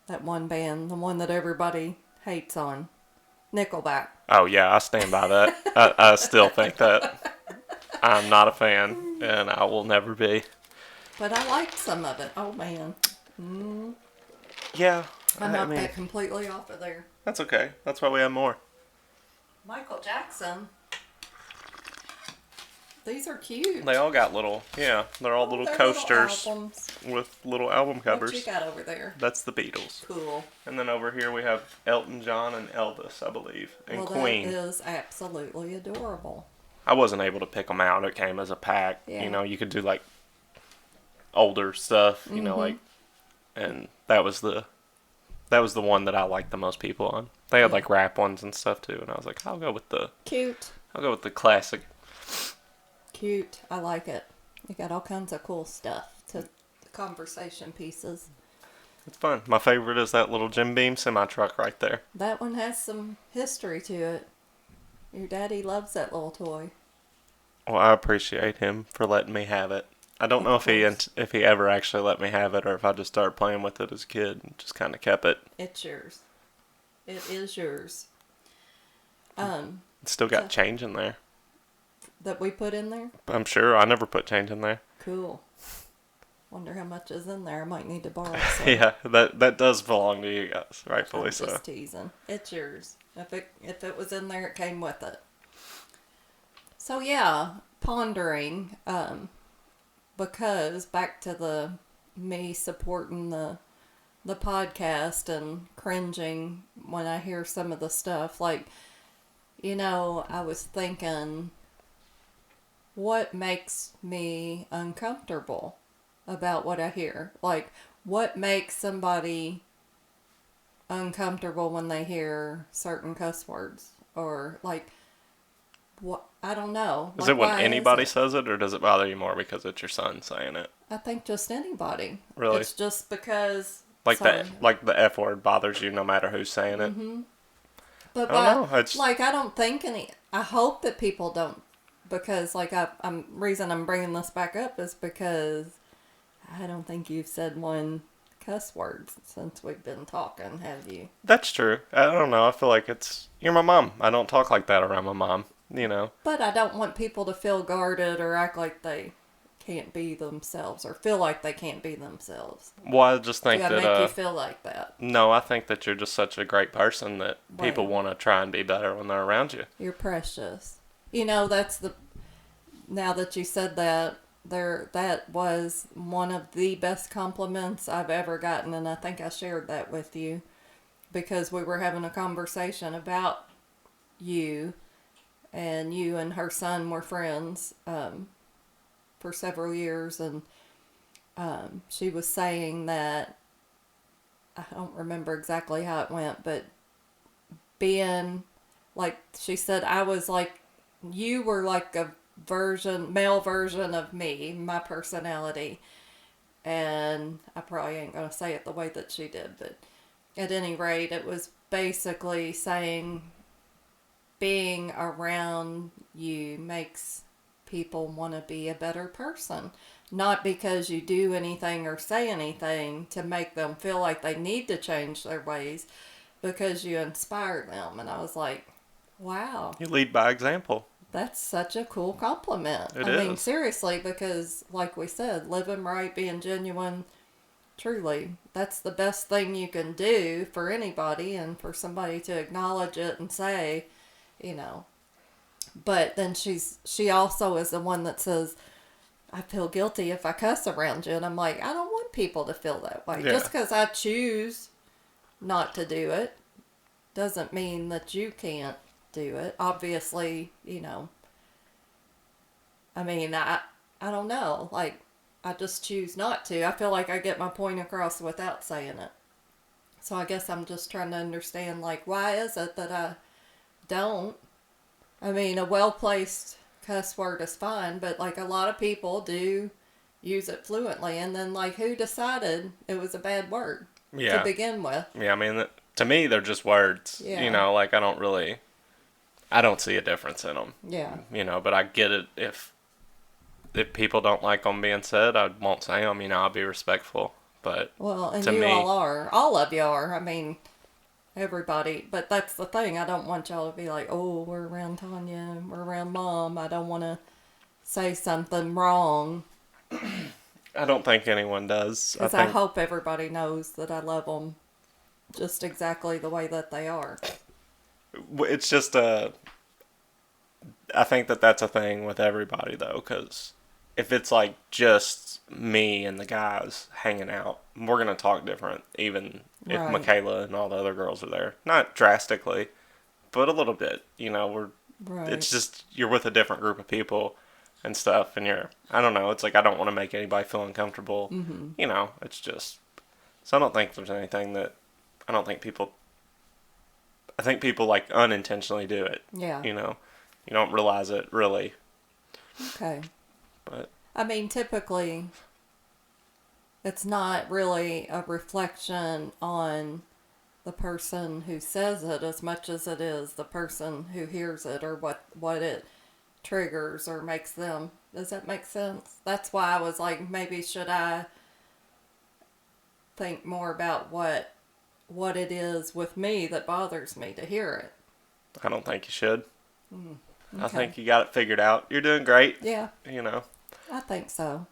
That one band. The one that everybody hates on. Nickelback. Oh, yeah. I stand by that. I still think that. I'm not a fan, and I will never be. But I liked some of it. Oh, man. Yeah. I knocked that completely off of there. That's okay. That's why we have more. Michael Jackson. These are cute. They all got they're all little coasters with little album covers. What you got over there? That's the Beatles. Cool. And then over here we have Elton John and Elvis, I believe, and Queen. That is absolutely adorable. I wasn't able to pick them out. It came as a pack. Yeah. You could do older stuff, and that was the one that I liked the most people on. They had rap ones and stuff too, and I was like, I'll go with the classic. Cute. I like it. You got all kinds of cool stuff to conversation pieces. It's fun. My favorite is that little Jim Beam semi-truck right there. That one has some history to it. Your daddy loves that little toy. Well, I appreciate him for letting me have it. I don't know if he ever actually let me have it, or if I just started playing with it as a kid and just kind of kept it. It's yours. It is yours. It's still got change in there. That we put in there? I'm sure. I never put change in there. Cool. Wonder how much is in there. I might need to borrow some. Yeah, that does belong to you guys, rightfully so. I'm just teasing. It's yours. If it was in there, it came with it. So yeah, pondering, because back to me supporting the podcast and cringing when I hear some of the stuff, I was thinking, what makes me uncomfortable about what I hear? What makes somebody uncomfortable when they hear certain cuss words? Or, what? I don't know. Is it when anybody says it, or does it bother you more because it's your son saying it? I think just anybody. Really? It's just because... the F word bothers you no matter who's saying it? Mm-hmm. But I don't know. I don't think I hope that people don't, because reason I'm bringing this back up is because I don't think you've said one cuss word since we've been talking, have you? That's true. I don't know. I feel like you're my mom. I don't talk like that around my mom, But I don't want people to feel guarded or act like they can't be themselves or feel like they can't be themselves. Well, I just think that make you feel like that. No, I think that you're just such a great person that people want to try and be better when they're around you. You're precious. That's now that you said that, that was one of the best compliments I've ever gotten, and I think I shared that with you because we were having a conversation about you, and you and her son were friends for several years, and she was saying that, I don't remember exactly how it went, but being, she said, you were like a male version of me, my personality, and I probably ain't gonna say it the way that she did, but at any rate, it was basically saying being around you makes people want to be a better person, not because you do anything or say anything to make them feel like they need to change their ways, because you inspire them. And I was like, wow, you lead by example. That's such a cool compliment. I mean, seriously, because like we said, living right, being genuine, truly, that's the best thing you can do for anybody, and for somebody to acknowledge it and say, you know. But then she also is the one that says, I feel guilty if I cuss around you. And I'm like, I don't want people to feel that way. Yeah. Just because I choose not to do it doesn't mean that you can't do it. Obviously, you know, I mean, I don't know. Like, I just choose not to. I feel like I get my point across without saying it. So I guess I'm just trying to understand, like, why is it that I don't? I mean, a well-placed cuss word is fine, but, like, a lot of people do use it fluently. And then, like, who decided it was a bad word to begin with? Yeah, I mean, to me, they're just words. Yeah. You know, like, I don't see a difference in them. Yeah. You know, but I get it. If people don't like them being said, I won't say them. You know, I'll be respectful. But well, and to you me, all of you are. I mean, everybody. But that's the thing. I don't want y'all to be like, oh, we're around Tonya, we're around Mom. I don't want to say something wrong. I don't think anyone does. Because I hope everybody knows that I love them just exactly the way that they are. It's just I think that's a thing with everybody, though, because if it's like just me and the guys hanging out, we're going to talk different, even if Right. Michaela and all the other girls are there. Not drastically, but a little bit. You know, Right. it's just you're with a different group of people and stuff, and I don't know, it's like I don't want to make anybody feel uncomfortable. Mm-hmm. You know, it's just, so I don't think there's anything that, I think people like unintentionally do it. Yeah. You know, you don't realize it really. Okay. But I mean, typically, it's not really a reflection on the person who says it as much as it is the person who hears it, or what it triggers or makes them. Does that make sense? That's why I was like, maybe should I think more about what it is with me that bothers me to hear it. I don't think you should. Okay. I think you got it figured out. You're doing great. Yeah. You know. I think so.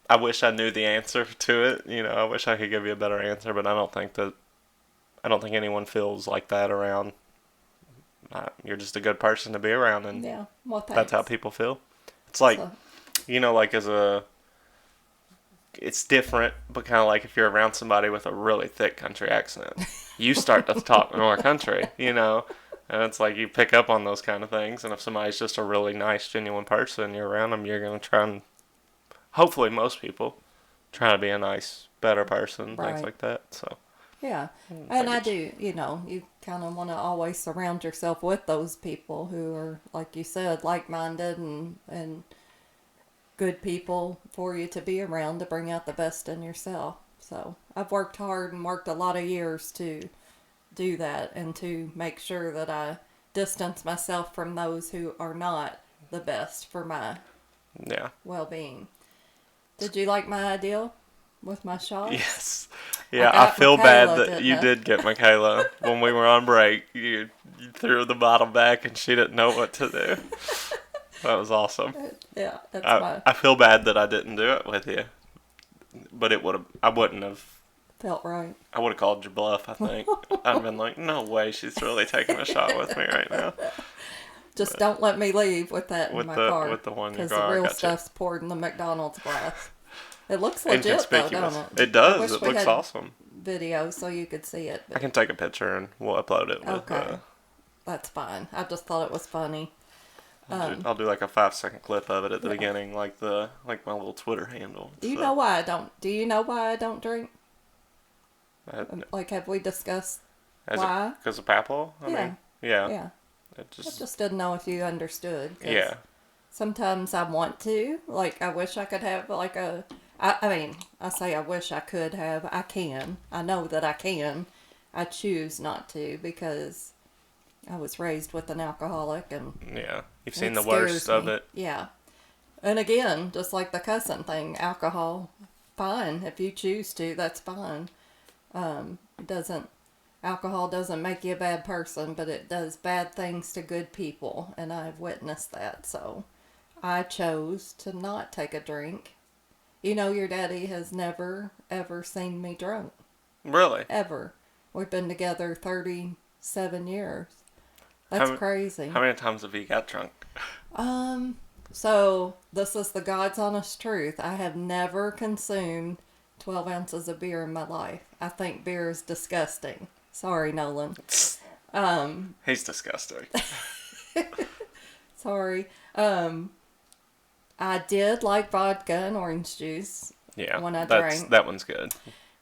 I wish I knew the answer to it. You know, I wish I could give you a better answer, but I don't think anyone feels like that around. You're just a good person to be around, and yeah. Well, thanks. That's how people feel. It's like, you know, like it's different, but kind of like if you're around somebody with a really thick country accent, you start to talk more country, you know, and it's like you pick up on those kind of things. And if somebody's just a really nice, genuine person, you're around them, you're going to try and, hopefully most people, try to be a nice, better person, Right. things like that. So. Yeah, and I do, you know, you kind of want to always surround yourself with those people who are, like you said, like-minded and good people for you to be around to bring out the best in yourself. So I've worked hard and worked a lot of years to do that, and to make sure that I distance myself from those who are not the best for my well-being. Did you like my idea with my shot? Yes. Yeah, I feel Michaela, bad that you did get Michaela. When we were on break, you threw the bottle back and she didn't know what to do. That was awesome. Yeah, that's I feel bad that I didn't do it with you. But I wouldn't have. Felt right. I would have called your bluff, I think. I'd have been like, no way, she's really taking a shot with me right now. Just don't let me leave with that in my car. With the one in your car. car. Because the real stuff's poured in the McDonald's glass. It looks legit, though, don't it? It does. It looks awesome. Video so you could see it. I can take a picture and we'll upload it. Okay. That's fine. I just thought it was funny. I'll do like a 5-second clip of it at the beginning, like my little Twitter handle. Do you know why I don't? Do you know why I don't drink? Like, have we discussed why? Because of Papal? I mean, yeah. Yeah. I just didn't know if you understood. Yeah. Sometimes I want to. Like, I wish I could have like a. I mean, I say I wish I could have. I can. I know that I can. I choose not to because I was raised with an alcoholic, and yeah, you've seen the worst of it. Yeah, and again, just like the cussing thing, alcohol, fine if you choose to. That's fine. Alcohol doesn't make you a bad person, but it does bad things to good people, and I've witnessed that. So I chose to not take a drink, You know, your daddy has never, ever seen me drunk. Really? Ever. We've been together 37 years. That's How, crazy. how many times have you got drunk? So this is the God's honest truth. I have never consumed 12 ounces of beer in my life. I think beer is disgusting. Sorry, Nolan. He's disgusting. Sorry. I did like vodka and orange juice Yeah, when I drank. that one's good.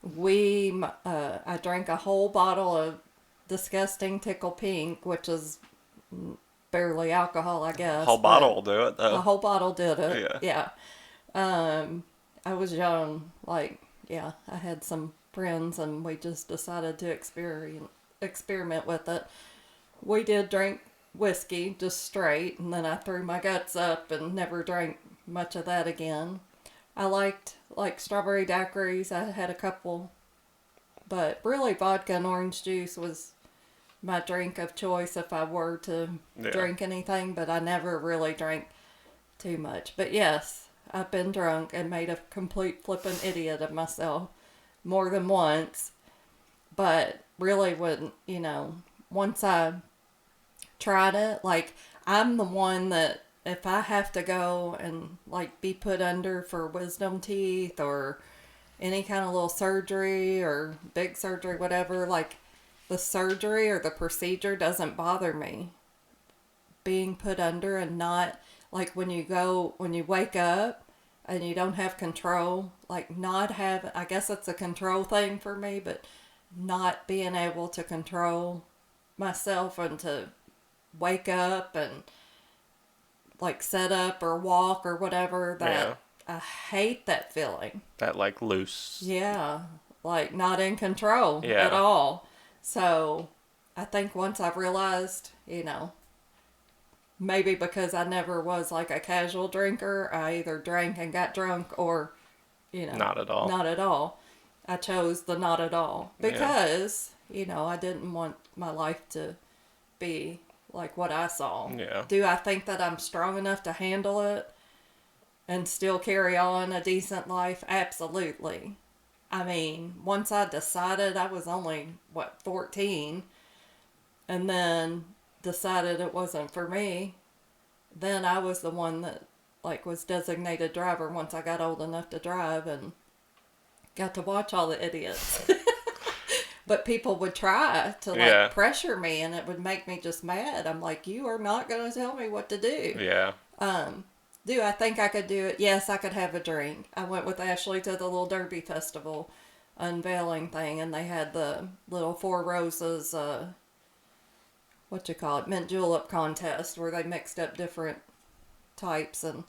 I drank a whole bottle of disgusting Tickle Pink, which is barely alcohol, I guess. Whole bottle will do it, though. A whole bottle did it. Yeah. I was young. I had some friends and we just decided to experiment with it. We did drink whiskey just straight, and then I threw my guts up and never drank much of that again. I liked strawberry daiquiris. I had a couple, but really vodka and orange juice was my drink of choice if I were to drink anything, but I never really drank too much. But yes, I've been drunk and made a complete flippin' idiot of myself more than once. But really once I tried it, I'm the one that if I have to go and be put under for wisdom teeth or any kind of little surgery or big surgery, whatever, the surgery or the procedure doesn't bother me. Being put under and not, when you wake up and you don't have control, I guess it's a control thing for me, but not being able to control myself and to wake up and set up or walk or whatever, I hate that feeling. That loose. Yeah, not in control at all. So I think once I've realized, maybe because I never was a casual drinker, I either drank and got drunk or, not at all. Not at all. I chose the not at all because, I didn't want my life to be like what I saw. Yeah. Do I think that I'm strong enough to handle it and still carry on a decent life? Absolutely. I mean, once I decided, I was only, 14, and then decided it wasn't for me, then I was the one that, was designated driver once I got old enough to drive and got to watch all the idiots. But people would try to, pressure me, and it would make me just mad. I'm like, you are not going to tell me what to do. Yeah. Do I think I could do it? Yes, I could have a drink. I went with Ashley to the little Derby Festival unveiling thing, and they had the little Four Roses, mint julep contest, where they mixed up different types, and,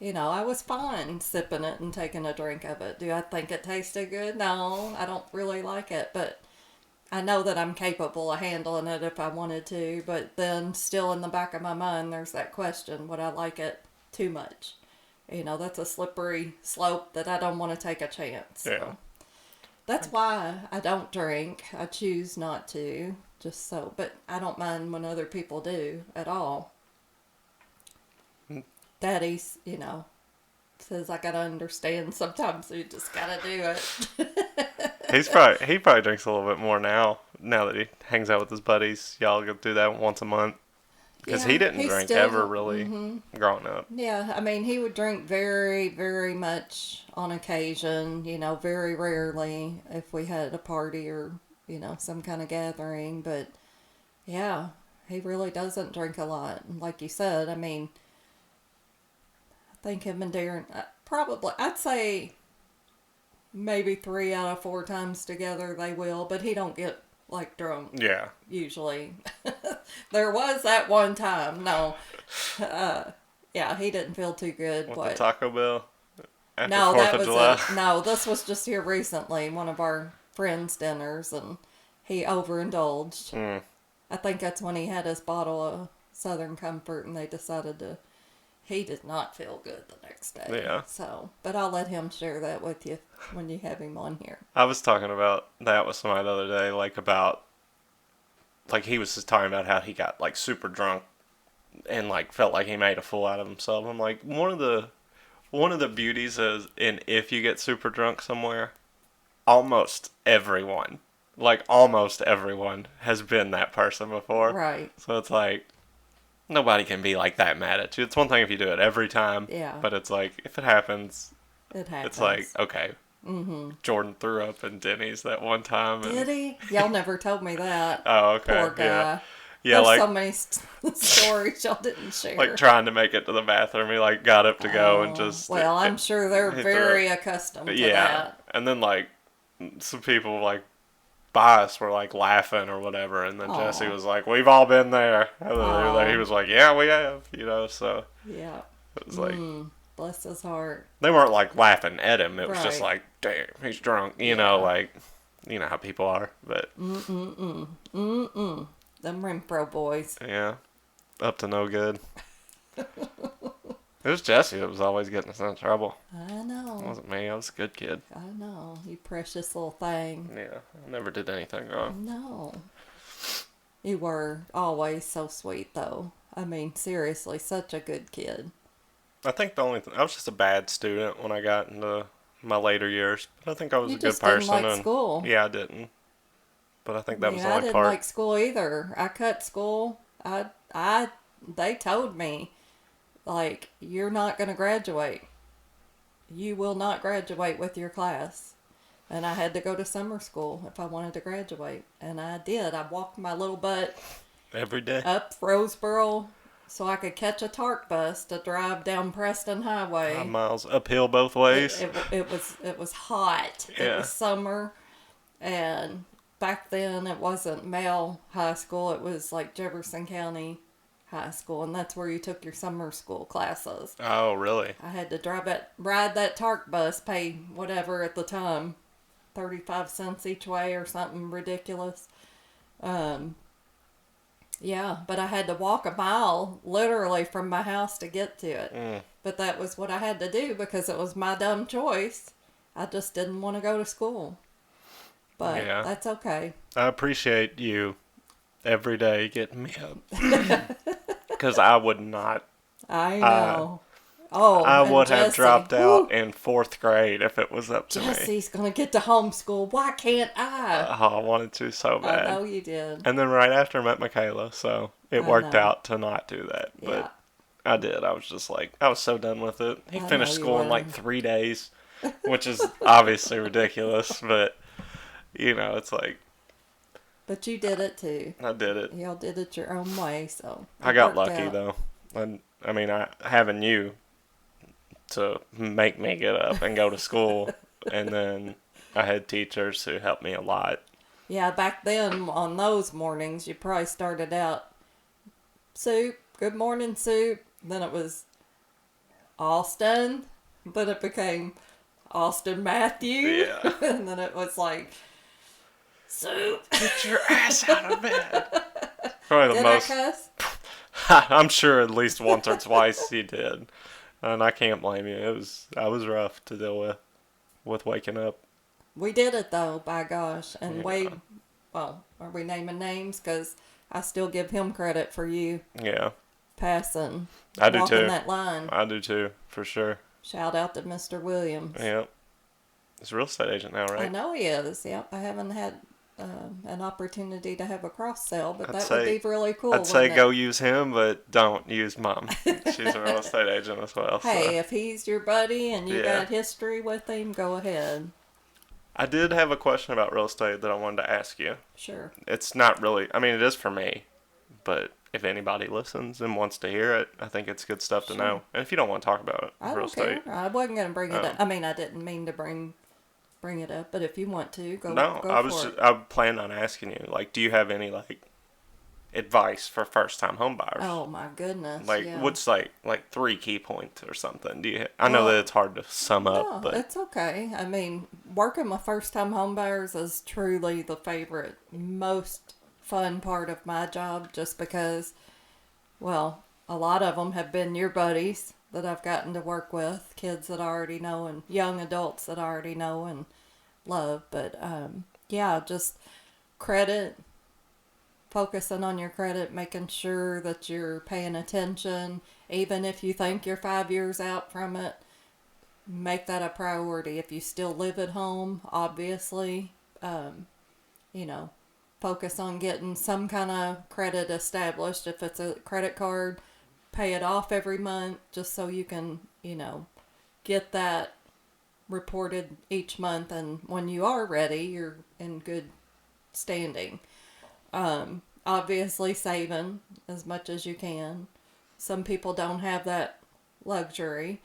I was fine sipping it and taking a drink of it. Do I think it tasted good? No, I don't really like it, but I know that I'm capable of handling it if I wanted to, but then still in the back of my mind, there's that question, would I like it too much? That's a slippery slope that I don't want to take a chance. So. Yeah. That's why I don't drink. I choose not to, but I don't mind when other people do at all. Daddy's, says I gotta understand sometimes you just gotta do it. He probably drinks a little bit more now that he hangs out with his buddies. Y'all go do that once a month. Because he didn't drink ever really growing up. Yeah, I mean, he would drink very, very much on occasion, very rarely if we had a party or, some kind of gathering. But, yeah, he really doesn't drink a lot. And like you said, I mean, I think him and Darren, I'd say maybe 3 out of 4 times together they will, but he don't get drunk. Yeah. Usually. There was that one time. No. He didn't feel too good. With the Taco Bell? After No, 4th that of was July? it. No, this was just here recently, one of our friends' dinners, and he overindulged. Mm. I think that's when he had his bottle of Southern Comfort, and they decided he did not feel good the next day. Yeah. So, but I'll let him share that with you when you have him on here. I was talking about that with somebody the other day, he was just talking about how he got, super drunk and, felt like he made a fool out of himself. I'm like, one of one of the beauties is if you get super drunk somewhere, almost everyone, has been that person before. Right. So it's like, nobody can be like that mad at you. It's one thing if you do it every time. Yeah. But it's like, if it happens, It happens. it's like, okay. Mm-hmm. Jordan threw up in Denny's that one time. Did he? Y'all never told me that. Oh, okay. Poor guy. Yeah. There's like, so many stories y'all didn't share. like trying to make it to the bathroom. He like got up to go and just. Well, I'm sure they're very accustomed to that. And then like some people like by us were like laughing or whatever, and then Jesse was like, "We've all been there." And then they were there. He was like, "Yeah, we have," So yeah, it was like, bless his heart. They weren't like laughing at him. It was just like, "Damn, he's drunk," you know, like you know how people are. But Them Renfrow boys. Yeah, up to no good. It was Jesse that was always getting us in trouble. I know. It wasn't me. I was a good kid. I know. You precious little thing. Yeah, I never did anything wrong. No. You were always so sweet, though. I mean, seriously, such a good kid. I think the only thing, I was just a bad student when I got into my later years. But I think I was a good just person. Didn't like school. Yeah, I didn't. But I think that was the I only didn't part. like school either. I cut school. They told me, like, you're not going to graduate. You will not graduate with your class. And I had to go to summer school if I wanted to graduate. And I did. I walked my little butt Every day. up Roseboro so I could catch a TARC bus to drive down Preston Highway. 5 miles uphill both ways. It was hot. Yeah. It was summer. And back then it wasn't male high school. It was like Jefferson County High School. And that's where you took your summer school classes. Oh, really? I had to ride that TARC bus, pay whatever at the time, 35 cents each way or something ridiculous. Yeah, but I had to walk a mile literally from my house to get to it. But that was what I had to do because it was my dumb choice. I just didn't want to go to school. But that's okay. I appreciate you every day getting me up. Because I would not. I know. I would have Jesse, dropped out in 4th grade if it was up to me. Jesse's going to get to homeschool. Why can't I? I wanted to so bad. I know you did. And then right after I met Michaela, so it worked out to not do that. Yeah. But I did. I was just like, I was so done with it. He finished school in like 3 days, which is obviously ridiculous. But, it's like. But you did it too. I did it. Y'all did it your own way, so. I got lucky though. I mean, having you to make me get up and go to school, and then I had teachers who helped me a lot. Yeah, back then on those mornings, you probably started out, Soup, good morning, Soup. Then it was Austin. Then it became Austin Matthew. Yeah. And then it was like, Soup. Get your ass out of bed. Probably the Did most. I cuss? I'm sure at least once or twice he did, and I can't blame you. I was rough to deal with waking up. We did it though, by gosh. And Wade, well, are we naming names? Because I still give him credit for you passing. I do walking too. that line. I do too, for sure. Shout out to Mr. Williams. Yep. He's a real estate agent now, right? I know he is. Yep. I haven't had an opportunity to have a cross sale, but I'd that say- would be really cool. I'd say wouldn't it? go use him, but don't use Mom. She's a real estate agent as well. Hey, So. if he's your buddy and you Yeah. got history with him, go ahead. I did have a question about real estate that I wanted to ask you. Sure. It's not really, I mean, it is for me, but if anybody listens and wants to hear it, I think it's good stuff to know. And if you don't want to talk about it, I real don't care. estate. I wasn't going to bring it up. I mean, I didn't mean to bring it up, but if you want to, go for it. I planned on asking you, like, do you have any, like, advice for first-time home buyers? Oh, my goodness. Like, yeah. what's, like 3 key points or something? I know that it's hard to sum up, No, but. it's okay. I mean, working with first-time homebuyers is truly the favorite, most fun part of my job, just because, well, a lot of them have been your buddies that I've gotten to work with, kids that I already know and young adults that I already know and love. But, just credit, focusing on your credit, making sure that you're paying attention, even if you think you're 5 years out from it. make that a priority. If you still live at home, obviously, you know, focus on getting some kind of credit established. If it's a credit card, pay it off every month just so you can, get that reported each month. And when you are ready, you're in good standing. Obviously, saving as much as you can. Some people don't have that luxury.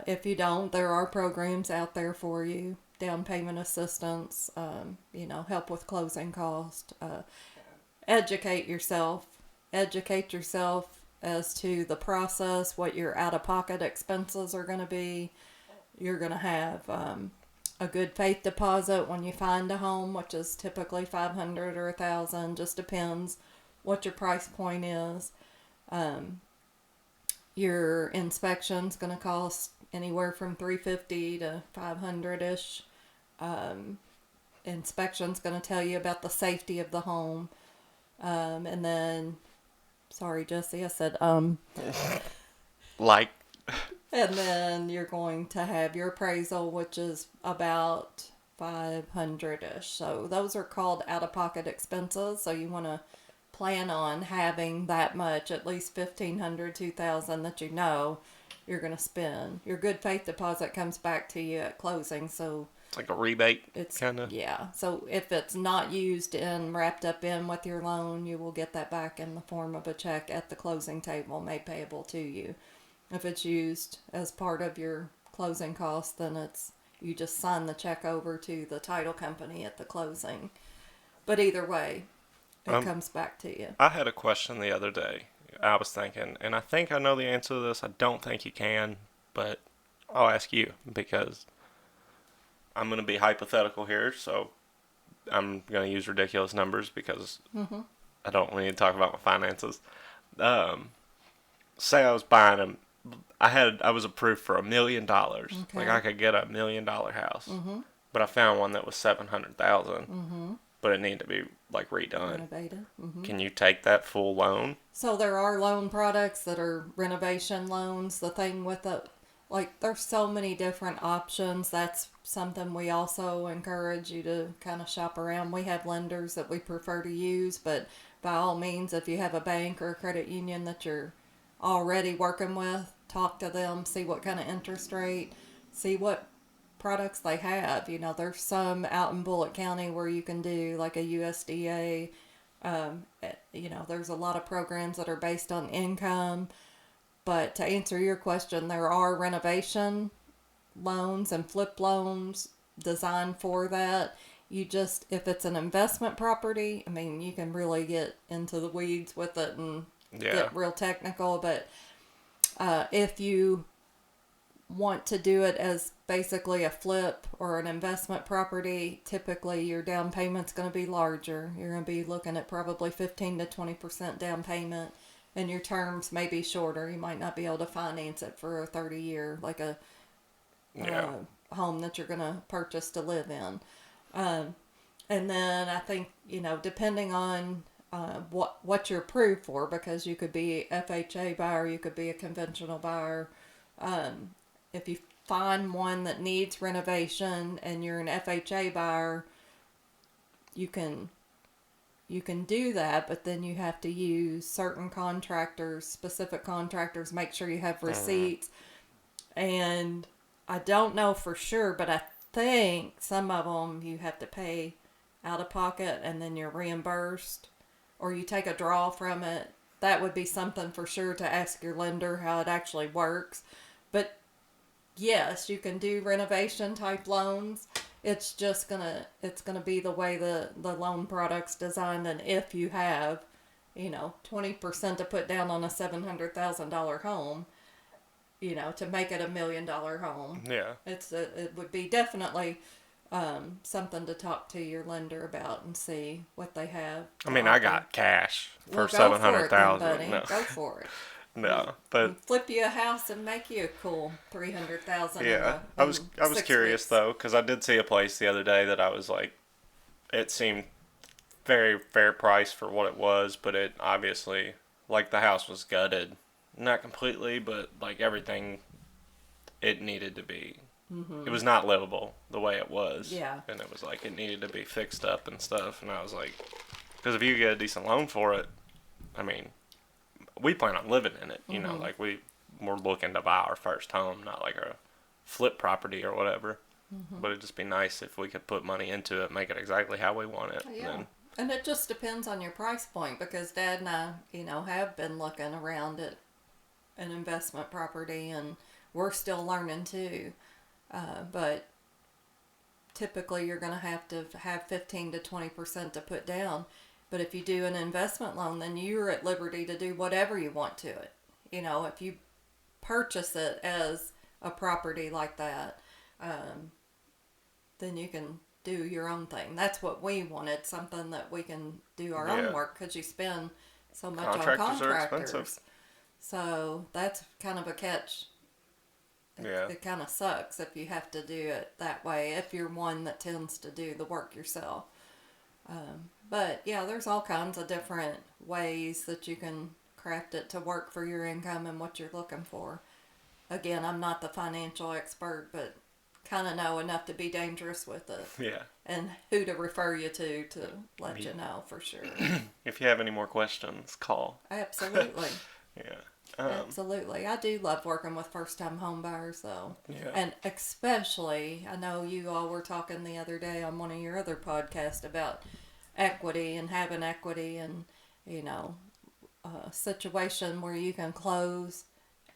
If you don't, there are programs out there for you. Down payment assistance, help with closing cost. Educate yourself. Educate yourself as to the process, what your out-of-pocket expenses are going to be. You're going to have a good faith deposit when you find a home, which is typically $500 or $1,000. Just depends what your price point is. Your inspection's going to cost anywhere from $350 to $500-ish. Inspection's going to tell you about the safety of the home. And then, sorry, Jesse, I said, Like. And then you're going to have your appraisal, which is about $500-ish. So those are called out-of-pocket expenses. So you want to plan on having that much, at least $1,500, $2,000 that you're going to spend. Your good faith deposit comes back to you at closing, so it's like a rebate, it's kind of. Yeah. So if it's not used and wrapped up in with your loan, you will get that back in the form of a check at the closing table, made payable to you. If it's used as part of your closing costs, then you just sign the check over to the title company at the closing. But either way, it comes back to you. I had a question the other day. I was thinking, and I think I know the answer to this. I don't think you can, but I'll ask you because I'm going to be hypothetical here. So I'm going to use ridiculous numbers because I don't need to talk about my finances. Say I was buying them. I was approved for $1 million. Okay. Like I could get $1 million house, but I found one that was $700,000. But it needed to be like redone. Renovated. Can you take that full loan? So there are loan products that are renovation loans. The thing with it, there's so many different options. That's something we also encourage you to kind of shop around. We have lenders that we prefer to use, but by all means, if you have a bank or a credit union that you're already working with, talk to them, see what kind of interest rate, see what products they have. There's some out in Bullitt County where you can do like a USDA. There's a lot of programs that are based on income. But to answer your question, there are renovation loans and flip loans designed for that. If it's an investment property, you can really get into the weeds with it and get real technical. But if you want to do it as basically a flip or an investment property, typically your down payment's going to be larger. You're going to be looking at probably 15 to 20% down payment, and your terms may be shorter. You might not be able to finance it for a 30-year, like a home that you're going to purchase to live in. And then I think, depending on what you're approved for, because you could be FHA buyer, you could be a conventional buyer. If you find one that needs renovation and you're an FHA buyer, you can do that, but then you have to use certain contractors, specific contractors, make sure you have receipts. And I don't know for sure, but I think some of them you have to pay out of pocket and then you're reimbursed, or you take a draw from it. That would be something for sure to ask your lender how it actually works. But yes, you can do renovation type loans. It's just it's gonna be the way the loan product's designed. And if you have, 20% to put down on a $700,000 home, to make it $1 million home. Yeah. It would be definitely something to talk to your lender about and see what they have. I got cash for $700,000. No. Go for it. No, but flip you a house and make you a cool $300,000. Yeah, I was curious though, because I did see a place the other day that I was like, it seemed very fair price for what it was, but it obviously, like, the house was gutted, not completely, but like everything it needed to be. It was not livable the way it was. Yeah. And it was like it needed to be fixed up and stuff. And I was like, because if you get a decent loan for it, I mean, we plan on living in it. You know, like we're looking to buy our first home, not like a flip property or whatever. But it'd just be nice if we could put money into it, make it exactly how we want it. Yeah. And it just depends on your price point, because Dad and I, have been looking around at an investment property, and we're still learning too. But typically you're going to have 15 to 20% to put down. But if you do an investment loan, then you're at liberty to do whatever you want to it. If you purchase it as a property like that, then you can do your own thing. That's what we wanted, something that we can do our own work, because you spend so much on contractors. Are expensive. So that's kind of a catch. It kind of sucks if you have to do it that way, if you're one that tends to do the work yourself. But yeah, there's all kinds of different ways that you can craft it to work for your income and what you're looking for. Again, I'm not the financial expert, but kind of know enough to be dangerous with it. Yeah. And who to refer you to let you know for sure. If you have any more questions, call. Absolutely. Yeah. Absolutely. I do love working with first-time home buyers, though. Yeah. And especially, I know you all were talking the other day on one of your other podcasts about equity and having equity, and, a situation where you can close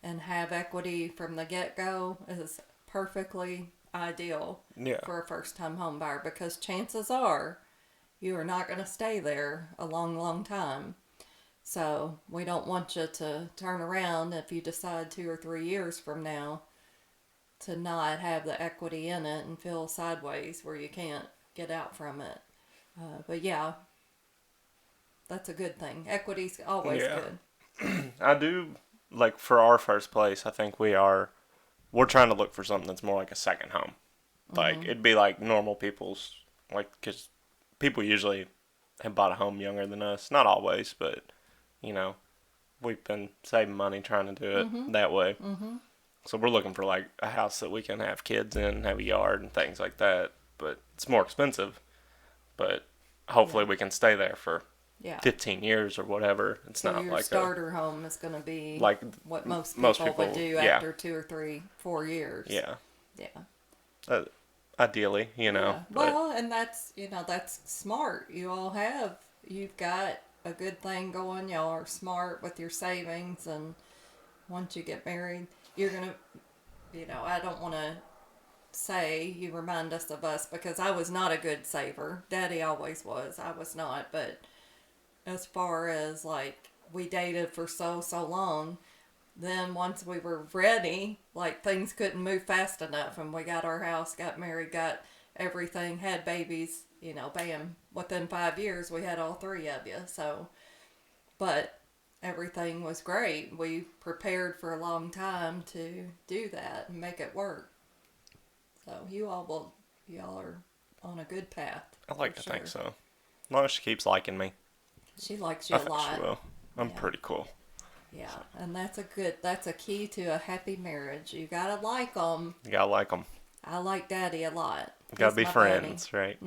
and have equity from the get-go is perfectly ideal for a first-time home buyer, because chances are you are not going to stay there a long, long time. So we don't want you to turn around if you decide 2 or 3 years from now to not have the equity in it and feel sideways where you can't get out from it. But yeah, that's a good thing. Equity's always good. I do, like, for our first place, I think we're trying to look for something that's more like a second home. Like, it'd be like normal people's, like, because people usually have bought a home younger than us. Not always, but, we've been saving money trying to do it that way. So we're looking for, like, a house that we can have kids in, have a yard and things like that. But it's more expensive. But hopefully we can stay there for 15 years or whatever. It's so not your like starter home is going to be like what most people would do after 2 or 3, 4 years. Yeah. Yeah. Ideally, Yeah. Well, and that's smart. You've got a good thing going. Y'all are smart with your savings, and once you get married, you're going to, I don't want to say you remind us of us, because I was not a good saver. Daddy always was. I was not. But as far as, like, we dated for so long, then once we were ready, like, things couldn't move fast enough, and we got our house, got married, got everything, had babies, bam, within 5 years we had all 3 of you. So, but everything was great. We prepared for a long time to do that and make it work. So y'all are on a good path. I like to think so. As long as she keeps liking me. She likes you a lot. She will. I'm pretty cool. Yeah, and that's a key to a happy marriage. You gotta like them. You gotta like them. I like Daddy a lot. You gotta be friends, right?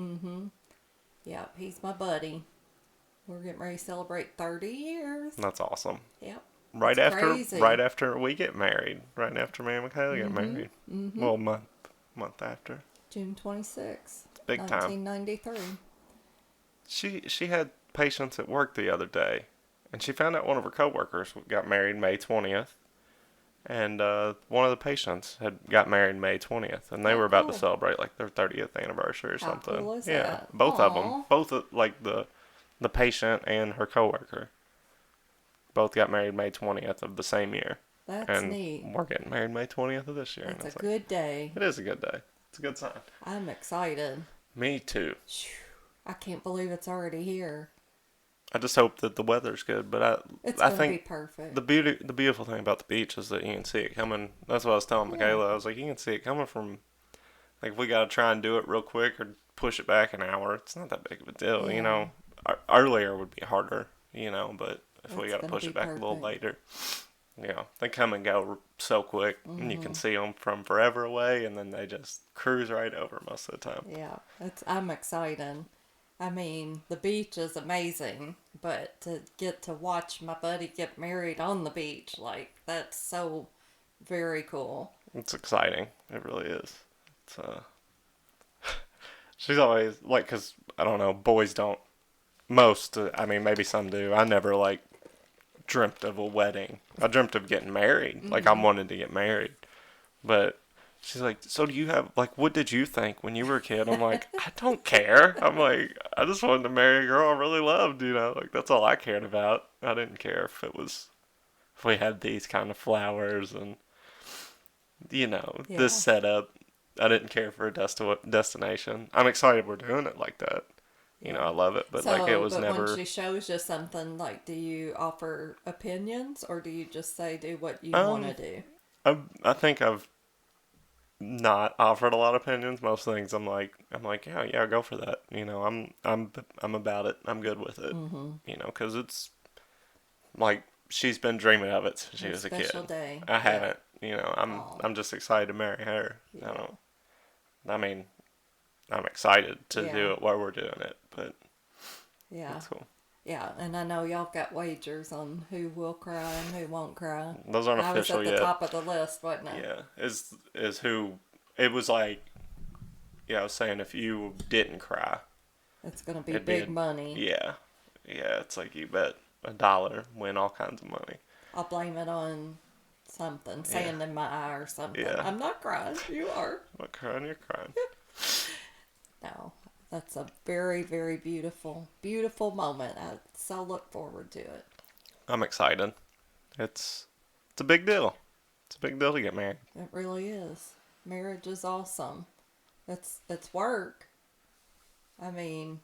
Yeah, he's my buddy. We're getting ready to celebrate 30 years. That's awesome. Yep. Right after we get married. Right after me and Michaela get married. Well, month after. June 26th. Big 1993. time. She had patients at work the other day, and she found out one of her coworkers got married May 20th, and one of the patients had got married May 20th, and they were about to celebrate like their 30th anniversary or something. How cool is that? Both of them, like the patient and her coworker, both got married May 20th of the same year. That's neat. We're getting married May 20th of this year. It's a good day. It is a good day. It's a good sign. I'm excited. Me too. I can't believe it's already here. I just hope that the weather's good, but I think be perfect. the beautiful thing about the beach is that you can see it coming. That's what I was telling Michaela. I was like, you can see it coming from, like, if we got to try and do it real quick or push it back an hour, it's not that big of a deal, Earlier would be harder, but if we got to push it back a little later, they come and go so quick, and you can see them from forever away, and then they just cruise right over most of the time. Yeah, I'm excited. I mean, the beach is amazing, but to get to watch my buddy get married on the beach, like, that's so very cool. It's exciting. It really is. It's she's always like, cause I don't know, boys don't. Most, I mean, maybe some do. I never like dreamt of a wedding. I dreamt of getting married. Like I wanted to get married, but she's like, so do you have like, what did you think when you were a kid? I'm like, I don't care. I'm like, I just wanted to marry a girl I really loved. Like that's all I cared about. I didn't care if we had these kind of flowers and this Yeah. setup. I didn't care for a destination. I'm excited we're doing it like that. Yeah. I love it, but like it So, was but when never. she shows you something, like, do you offer opinions or do you just say do what you want to Um, do? I think I've not offered a lot of opinions. Most things I'm like, yeah, yeah, go for that. I'm about it. I'm good with it. Mm-hmm. Because it's like she's been dreaming of it since she A was a kid. special day. I Yeah. haven't. Oh, I'm just excited to marry her. I yeah. don't. I mean, I'm excited to Yeah. do it while we're doing it, but Yeah. it's cool. Yeah. And I know y'all got wagers on who will cry and who won't cry. Those aren't I was official at the yet. top of the list, wasn't I? Yeah, is who it was like. Yeah, I was saying if you didn't cry, It's going to be it'd big money. yeah, yeah. It's like you bet $1, win all kinds of money. I'll blame it on something, Yeah, sand in my eye or something. yeah. I'm not crying. You are. What crying? You're crying. No, that's a very, very beautiful, beautiful moment. I so look forward to it. I'm excited. It's a big deal. It's a big deal to get married. It really is. Marriage is awesome. It's work. I mean,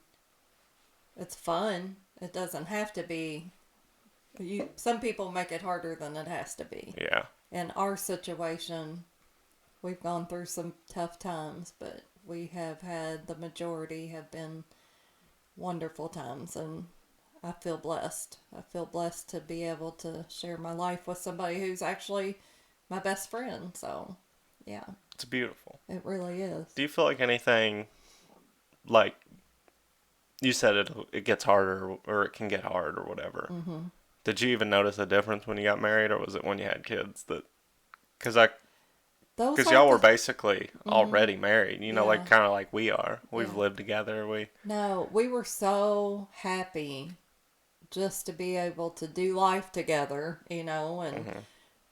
it's fun. It doesn't have to be. Some people make it harder than it has to be. Yeah, In our situation, we've gone through some tough times, but we have had the majority have been wonderful times, and I feel blessed. I feel blessed to be able to share my life with somebody who's actually my best friend. So, yeah, it's beautiful. it really is. Do you feel like anything like you said it gets harder or it can get hard or whatever? Mm-hmm. Did you even notice a difference when you got married, or was it when you had kids that? Because Those Because are y'all were the, basically already married, like Yeah. kind of like we are. We've Yeah. lived together. No, we were so happy just to be able to do life together, and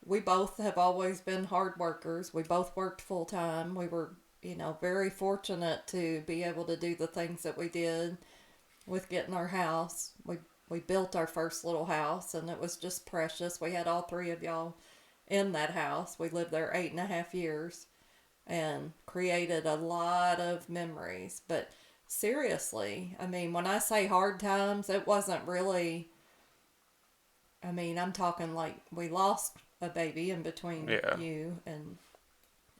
we both have always been hard workers. We both worked full time. We were, very fortunate to be able to do the things that we did with getting our house. We built our first little house, and it was just precious. We had all three of y'all in that house. We lived there 8.5 years and created a lot of memories. But seriously, I mean, when I say hard times, it wasn't really. I mean, I'm talking like we lost a baby in between Yeah. you and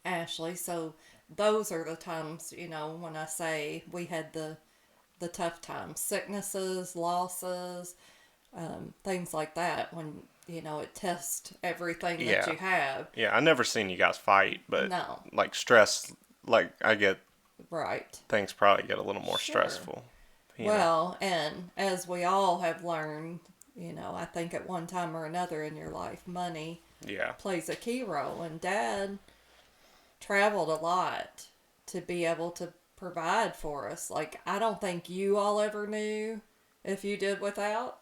Ashley. So those are the times, when I say we had the tough times, sicknesses, losses, things like that. When it tests everything that Yeah. you have. Yeah, I never seen you guys fight, but No, like stress, like I get right. things probably get a little more Sure. stressful. Well, and as we all have learned, I think at one time or another in your life, money Yeah. plays a key role. And Dad traveled a lot to be able to provide for us. Like, I don't think you all ever knew if you did without.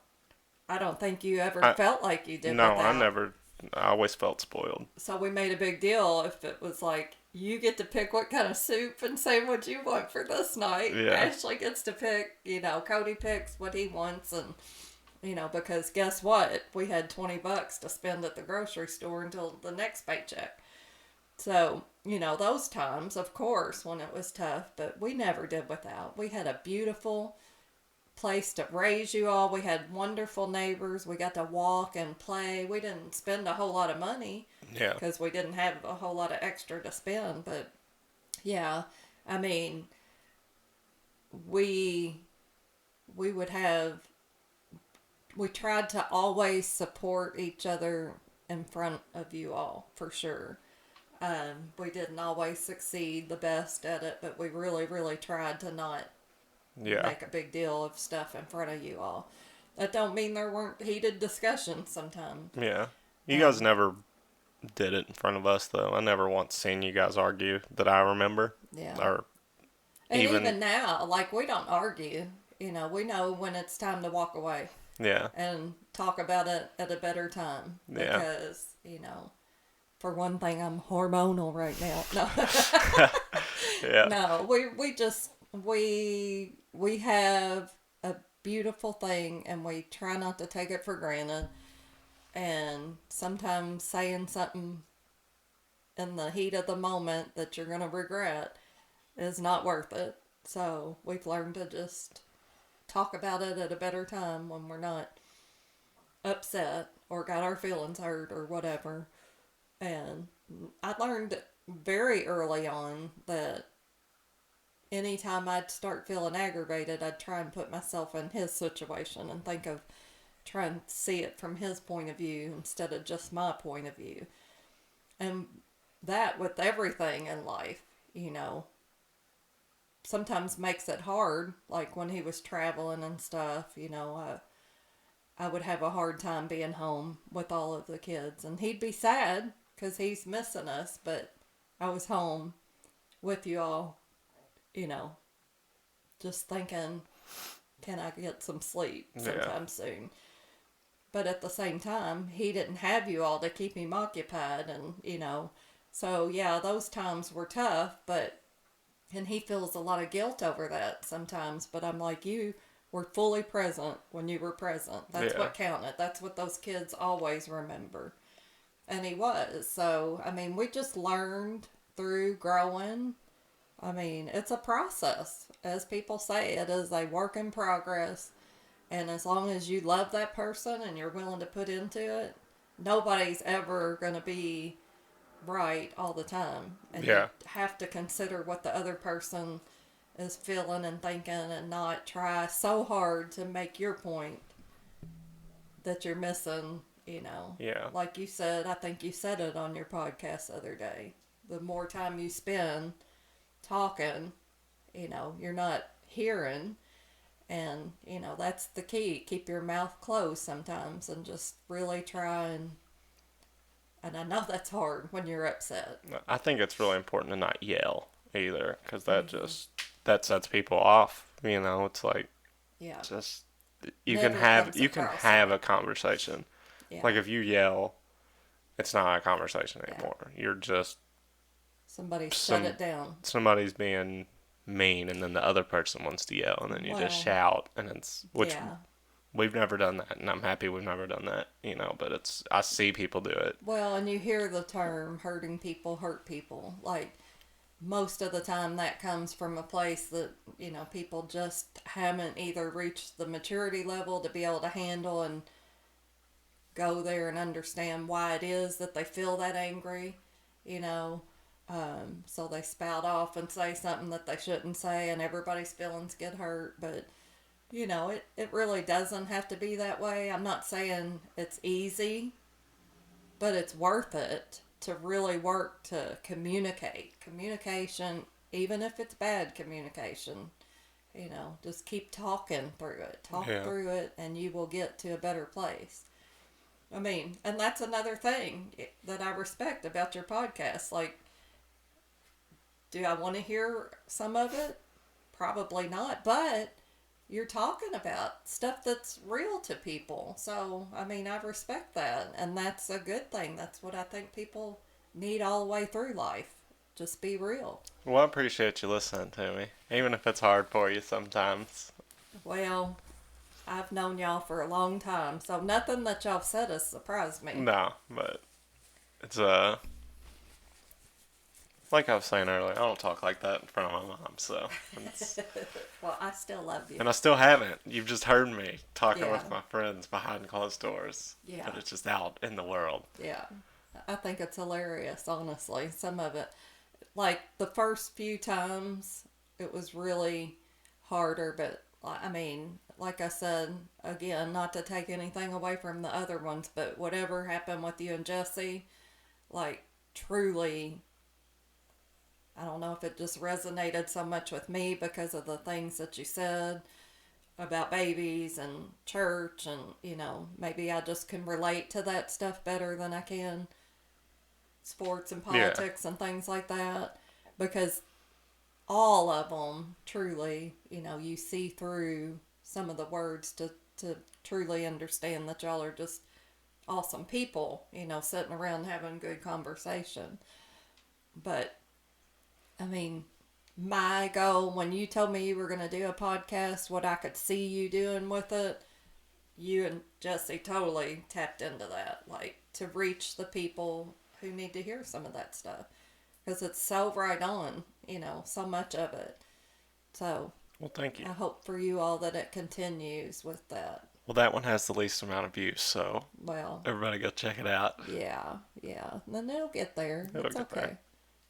I don't think you ever I, felt like you did no, without. I never. I always felt spoiled. So we made a big deal if it was like, you get to pick what kind of soup and say what you want for this night. Yeah. Ashley gets to pick, Cody picks what he wants. And, because guess what? We had $20 to spend at the grocery store until the next paycheck. So, those times, of course, when it was tough, but we never did without. We had a beautiful place to raise you all. We had wonderful neighbors. We got to walk and play. We didn't spend a whole lot of money Yeah. because we didn't have a whole lot of extra to spend. But yeah, I mean, we would have. We tried to always support each other in front of you all, for sure. We didn't always succeed the best at it, but we really, really tried to not Yeah. make a big deal of stuff in front of you all. That don't mean there weren't heated discussions sometimes. Yeah. You guys Um, never did it in front of us, though. I never once seen you guys argue that I remember. yeah. Or And even, even now, like, we don't argue. We know when it's time to walk away yeah. and talk about it at a better time. Yeah. Because, for one thing, I'm hormonal right now. No, Yeah. no, we have a beautiful thing, and we try not to take it for granted. And sometimes saying something in the heat of the moment that you're going to regret is not worth it. So we've learned to just talk about it at a better time when we're not upset or got our feelings hurt or whatever. And I learned very early on that anytime I'd start feeling aggravated, I'd try and put myself in his situation and think of trying to see it from his point of view instead of just my point of view. And that with everything in life, sometimes makes it hard. Like when he was traveling and stuff, I would have a hard time being home with all of the kids. And he'd be sad because he's missing us, but I was home with you all, you know, just thinking, can I get some sleep sometime soon? But at the same time, he didn't have you all to keep him occupied. And, so yeah, those times were tough, and he feels a lot of guilt over that sometimes. But I'm like, you were fully present when you were present. That's what counted. That's what those kids always remember. And he was. So, I mean, we just learned through growing. I mean, it's a process. As people say, it is a work in progress. And as long as you love that person and you're willing to put into it, nobody's ever going to be right all the time. And you have to consider what the other person is feeling and thinking and not try so hard to make your point that you're missing, Yeah. Like you said, I think you said it on your podcast the other day. The more time you spend talking, you're not hearing. And, that's the key. Keep your mouth closed sometimes and just really try and I know that's hard when you're upset. I think it's really important to not yell either, because that sets people off. It's like, just you Never can have a conversation. Yeah. Like if you yell, it's not a conversation anymore. You're just shut it down. Somebody's being mean, and then the other person wants to yell, and then you just shout, and it's we've never done that, and I'm happy we've never done that. But I see people do it. Well, and you hear the term hurting people hurt people. Like most of the time that comes from a place that, people just haven't either reached the maturity level to be able to handle and go there and understand why it is that they feel that angry, so they spout off and say something that they shouldn't say, and everybody's feelings get hurt. But, it really doesn't have to be that way. I'm not saying it's easy, but it's worth it to really work to communicate. Communication, even if it's bad communication, just keep talking through it. Talk through it, and you will get to a better place. I mean, and that's another thing that I respect about your podcast. Like, do I want to hear some of it? Probably not, but you're talking about stuff that's real to people. So, I mean, I respect that, and that's a good thing. That's what I think people need all the way through life. Just be real. Well, I appreciate you listening to me, even if it's hard for you sometimes. Well, I've known y'all for a long time, so nothing that y'all said has surprised me. No, but it's like I was saying earlier, I don't talk like that in front of my mom, so well, I still love you. And I still haven't. You've just heard me talking with my friends behind closed doors. Yeah. But it's just out in the world. Yeah. I think it's hilarious, honestly. Some of it. Like, the first few times, it was really harder, but, I mean, like I said, again, not to take anything away from the other ones, but whatever happened with you and Jesse, like, truly, I don't know if it just resonated so much with me because of the things that you said about babies and church, and, maybe I just can relate to that stuff better than I can sports and Yeah. politics and things like that, because all of them truly, you see through some of the words to truly understand that y'all are just awesome people, sitting around having good conversation. But I mean, my goal when you told me you were going to do a podcast, what I could see you doing with it, you and Jesse totally tapped into that, like to reach the people who need to hear some of that stuff, because it's so right on, so much of it. So, Well, thank you. I hope for you all that it continues with that. Well, that one has the least amount of views, so Well, everybody go check it out. yeah, yeah. Then it'll get there. It'll It's get okay. there.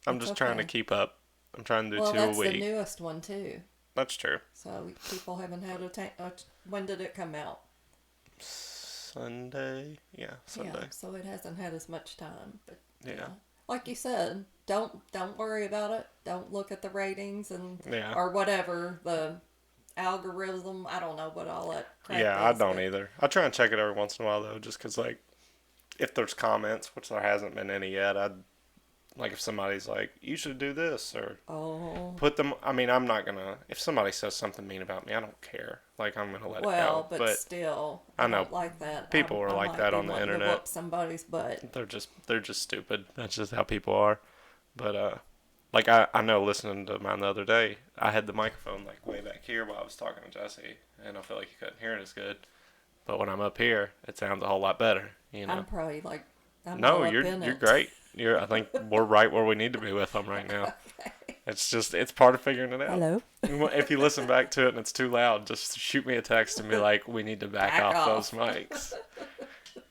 I'm It's just trying to okay. keep up. I'm trying to do Well, 2 a that's the week. newest one too. That's true. So people haven't had when did it come out? Sunday? Yeah, Sunday. Yeah, so it hasn't had as much time. But Yeah. like you said, don't worry about it. Don't look at the ratings and Yeah. or whatever the algorithm. I don't know what all that crap Yeah, I is, don't but- either. I try and check it every once in a while, though, just because, like, if there's comments, which there hasn't been any yet, like, if somebody's like, you should do this, or Oh, put them, I mean, I'm not gonna, if somebody says something mean about me, I don't care. Like, I'm gonna let well, it go. but still, I I know don't like that. people are I like might that be on the wanting to internet. whoop somebody's butt. They're just stupid. That's just how people are. But, like, I know listening to mine the other day, I had the microphone, like, way back here while I was talking to Jesse, and I feel like you couldn't hear it as good. But when I'm up here, it sounds a whole lot better, I'm probably like, I'm No, all up you're in you're it. great. I think we're right where we need to be with them right now. It's part of figuring it out. Hello. If you listen back to it and it's too loud, just shoot me a text and be like, "We need to back Back off off." those mics."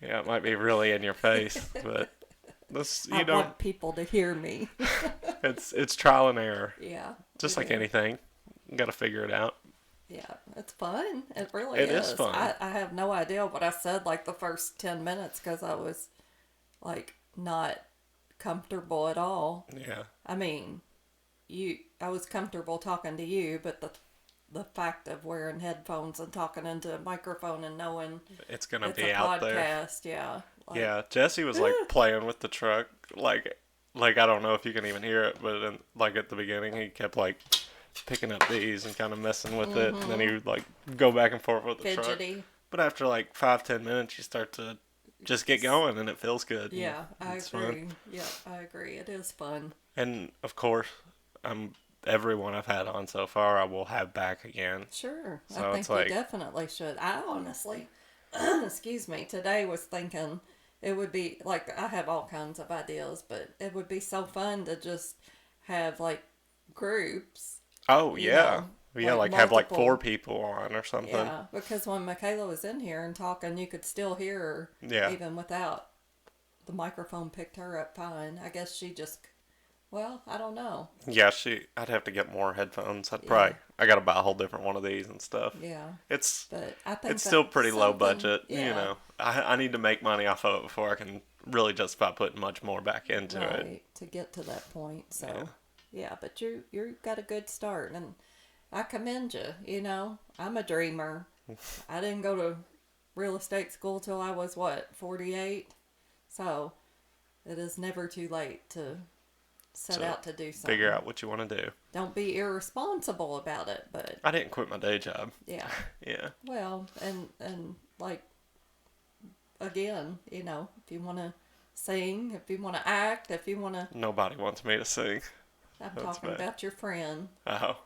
Yeah, it might be really in your face, but this I want people to hear me. it's trial and error, Yeah. just it like is. anything. You got to figure it out. Yeah, it's fun. It really It is fun. I have no idea what I said like the first 10 minutes because I was like not comfortable at all. Yeah, I mean, I was comfortable talking to you, but the fact of wearing headphones and talking into a microphone and knowing it's gonna it's be a out podcast, there. yeah. Like, Yeah, Jesse was like playing with the truck, like I don't know if you can even hear it, but like at the beginning, he kept like picking up these and kind of messing with it, and then he would like go back and forth with the truck. fidgety. But after like 5-10 minutes, you start to just get going, and it feels good. Yeah, I It's agree. fun. Yeah, I agree. It is fun. And of course, everyone I've had on so far, I will have back again. Sure. So I think it's like- you definitely should. I honestly, excuse me, today was thinking it would be like I have all kinds of ideas, but it would be so fun to just have like groups. Oh You yeah, know, yeah, like like have like multiple- 4 people on or something. Yeah, because when Michaela was in here and talking, you could still hear her Yeah. even without the microphone picked her up fine. I guess she just, well, I don't know. Yeah, I'd have to get more headphones. Yeah. I got to buy a whole different one of these and stuff. Yeah, It's but I think it's still that's pretty low something- budget. Yeah. You know, I need to make money off of it before I can really justify putting much more back into it. Right, to get to that point. So, Yeah. yeah, but you got a good start, and I commend you. You know, I'm a dreamer. I didn't go to real estate school till I was 48. So, it is never too late to set So, out to do something. Figure out what you want to do. Don't be irresponsible about it, but I didn't quit my day job. yeah. Yeah. Well, and like again, you know, if you want to sing, if you want to act, if you want to, Nobody wants me to sing. I'm That's talking bad. about your friend. Oh.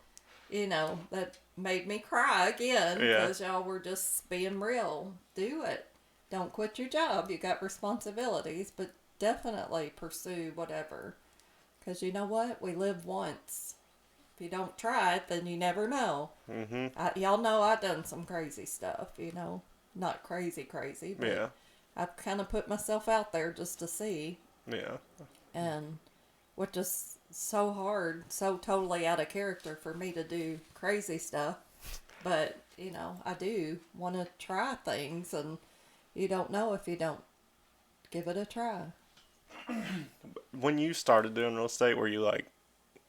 You know, that made me cry again Yeah. because y'all were just being real. Do it. Don't quit your job. You got responsibilities, but definitely pursue whatever. Because you know what? We live once. If you don't try it, then you never know. Mm-hmm. Y'all know I've done some crazy stuff, you know. Not crazy, but Yeah. I've kind of put myself out there just to see. Yeah. And which is so hard, so totally out of character for me to do crazy stuff. But I do want to try things, and you don't know if you don't give it a try. When you started doing real estate, were you like,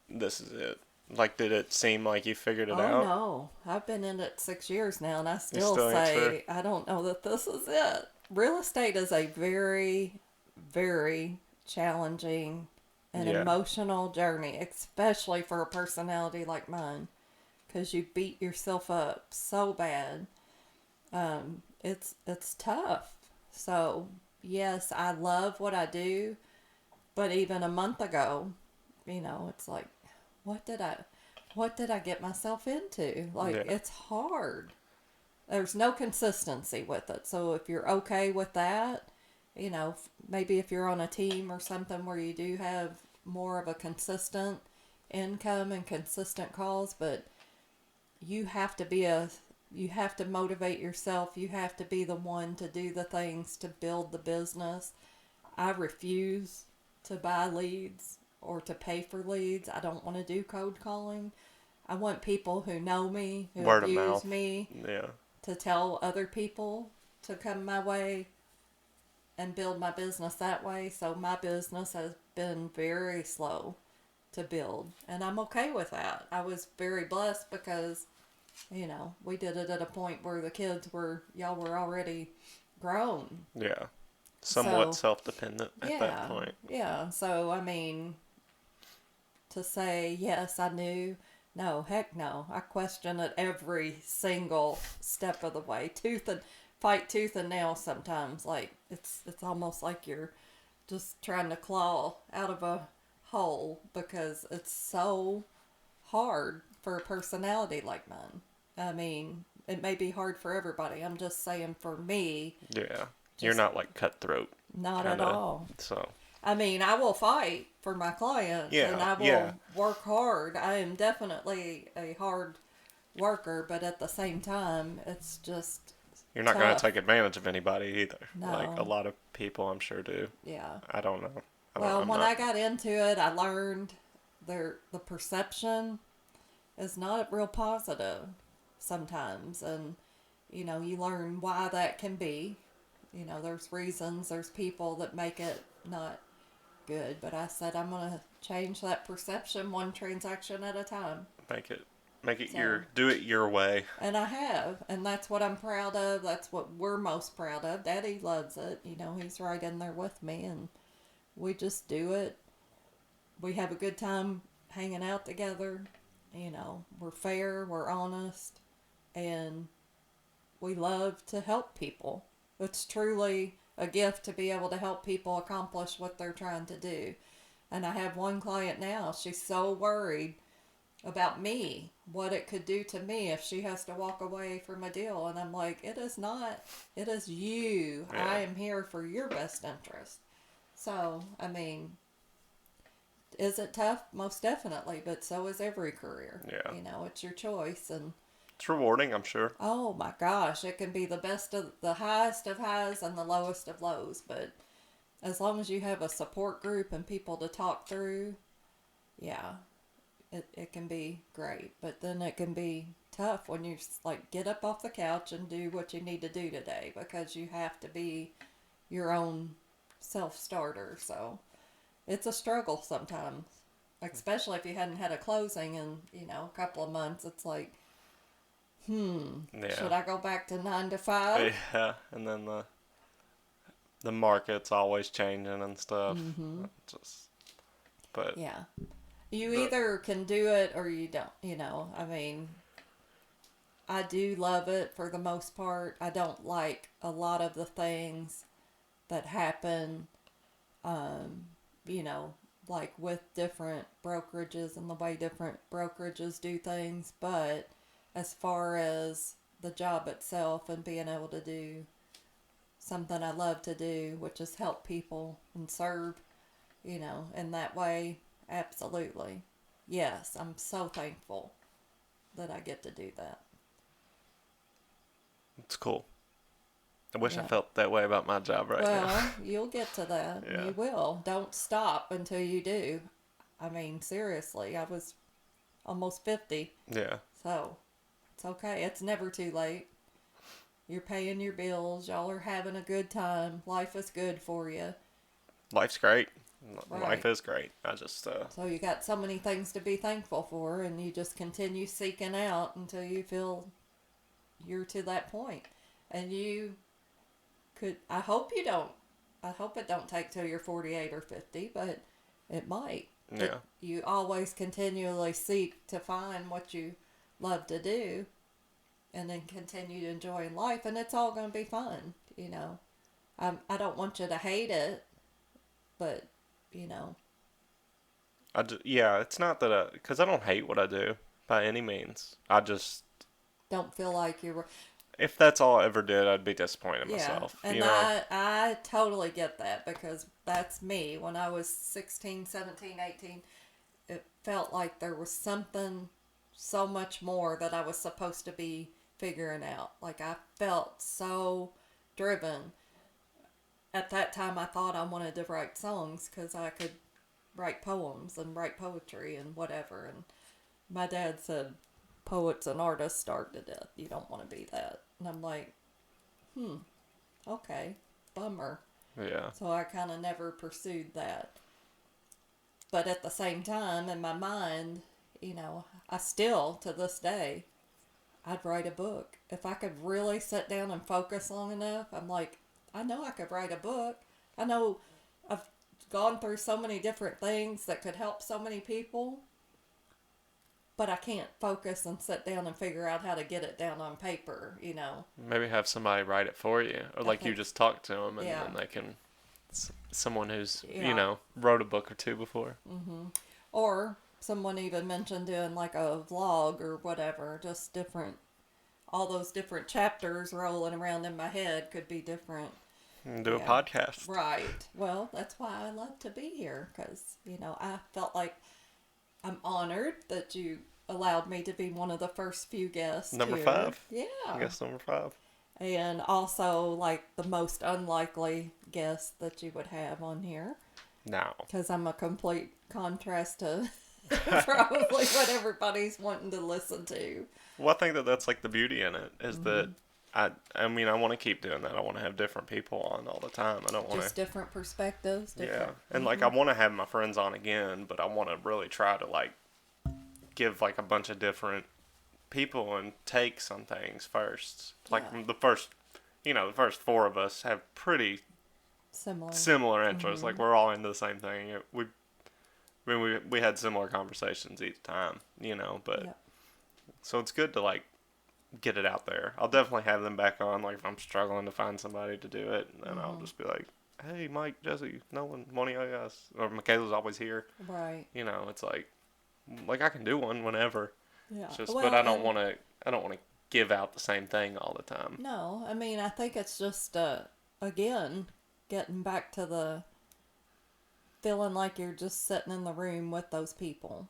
this is it? Like, did it seem like you figured it Oh out? no, I've been in it 6 years now, and I You still still ain't sure? say I don't know that this is it. Real estate is a very, very challenging and Yeah. emotional journey, especially for a personality like mine, because you beat yourself up so bad. It's tough. So yes, I love what I do, but even a month ago, it's like, what did I, what did I get myself into? Like, Yeah. it's hard. There's no consistency with it. So if you're okay with that, maybe if you're on a team or something where you do have more of a consistent income and consistent calls, but you have to be you have to motivate yourself. You have to be the one to do the things to build the business. I refuse to buy leads or to pay for leads. I don't want to do cold calling. I want people who know me, who Word have of used mouth. me, Yeah. to tell other people to come my way and build my business that way. So my business has been very slow to build, and I'm okay with that. I was very blessed because, we did it at a point where y'all were already grown. Yeah. Somewhat So, self-dependent at that yeah, point. yeah. So, I mean, to say, yes, I knew, no, heck no. I question it every single step of the way. Fight tooth and nail sometimes. Like, it's almost like you're just trying to claw out of a hole because it's so hard for a personality like mine. I mean, it may be hard for everybody. I'm just saying for me, Yeah. You're just not like cutthroat, not at kind of. all. So. I mean, I will fight for my clients and Yeah. I Yeah. will work hard. I am definitely a hard worker, but at the same time, it's just You're not going to tough. take advantage of anybody either. Like a No. lot of people, I'm sure do. Yeah. I don't know. I don't. Well, I'm when not. I got into it, I learned the perception is not real positive sometimes, and you learn why that can be. There's reasons, there's people that make it not good, but I said I'm going to change that perception one transaction at a time. Make it. Make it So, do it your way. and I have, and that's what I'm proud of. That's what we're most proud of. Daddy loves it. He's right in there with me, and we just do it. We have a good time hanging out together. We're fair, we're honest, and we love to help people. It's truly a gift to be able to help people accomplish what they're trying to do. And I have one client now, she's so worried about me, what it could do to me if she has to walk away from a deal. And I'm like, it is not, it is you. Yeah. I am here for your best interest. So, I mean, is it tough? Most definitely, but so is every career. Yeah. It's your choice. And It's rewarding, I'm sure. oh my gosh, it can be the highest of highs and the lowest of lows. But as long as you have a support group and people to talk through, yeah, it can be great. But then it can be tough when you just like get up off the couch and do what you need to do today because you have to be your own self starter. So it's a struggle sometimes, especially if you hadn't had a closing in a couple of months. It's like, Yeah. should I go back to 9 to 5? Yeah. And then the market's always changing and stuff. Just. But. Yeah. You The, either can do it or you don't. I mean, I do love it for the most part. I don't like a lot of the things that happen, you know, like with different brokerages and the way different brokerages do things. But as far as the job itself and being able to do something I love to do, which is help people and serve, in that way, absolutely. Yes, I'm so thankful that I get to do that. it's cool. I wish I Yeah. felt that way about my job right now. Well, you'll get to that. Yeah. You will. Don't stop until you do. I mean, seriously, I was almost 50. Yeah. So, It's okay. It's never too late. You're paying your bills. Y'all are having a good time. Life is good for you. Life's great. Right. Life is great. I just, So you got so many things to be thankful for, and you just continue seeking out until you feel you're to that point. And you could, I hope you don't, I hope it don't take till you're 48 or 50, but it might. yeah. You always continually seek to find what you love to do and then continue enjoying life, and it's all going to be fun, you know. I don't want you to hate it, but, you know. Yeah, it's not that because I don't hate what I do by any means. I just, Don't feel like you're. if that's all I ever did, I'd be disappointed in Yeah, myself, and you know? I totally get that because that's me. When I was 16, 17, 18, it felt like there was something so much more that I was supposed to be figuring out. Like I felt so driven. At that time, I thought I wanted to write songs because I could write poems and write poetry and whatever. And my dad said, poets and artists starve to death. You don't want to be that. And I'm like, okay, bummer. Yeah. So I kind of never pursued that. But at the same time, in my mind, you know, I still, to this day, I'd write a book. If I could really sit down and focus long enough, I'm like, I know I could write a book. I know I've gone through so many different things that could help so many people, but I can't focus and sit down and figure out how to get it down on paper, you know. Maybe have somebody write it for you, or I like you think, just talk to them, and yeah, then they can. Someone who's yeah. wrote a book or two before. Or someone even mentioned doing like a vlog or whatever, just different, all those different chapters rolling around in my head could be different. And do a Yeah. podcast. Right. Well, that's why I love to be here because, you know, I felt like I'm honored that you allowed me to be one of the first few guests Number here. 5. Yeah. Guess number 5. And also like the most unlikely guest that you would have on here Now. because I'm a complete contrast to probably what everybody's wanting to listen to. Well, I think that that's like the beauty in it is that I mean I want to keep doing that. I want to have different people on all the time. I don't want Just to. different perspectives. Yeah, Different. and like I want to have my friends on again, but I want to really try to like give like a bunch of different people and takes on things first. Like Yeah. the first 4 of us have pretty Similar. similar interests. Like we're all into the same thing. We had similar conversations each time, but Yeah. so it's good to like get it out there. I'll definitely have them back on. Like if I'm struggling to find somebody to do it, and then I'll just be like, "Hey, Mike, Jesse, no one of you guys." Or Michaela's always here. Right. It's like I can do one whenever. Yeah. Just, Well, but I don't and want to. I don't want to give out the same thing all the time. no, I mean, I think it's just, again, getting back to the feeling like you're just sitting in the room with those people,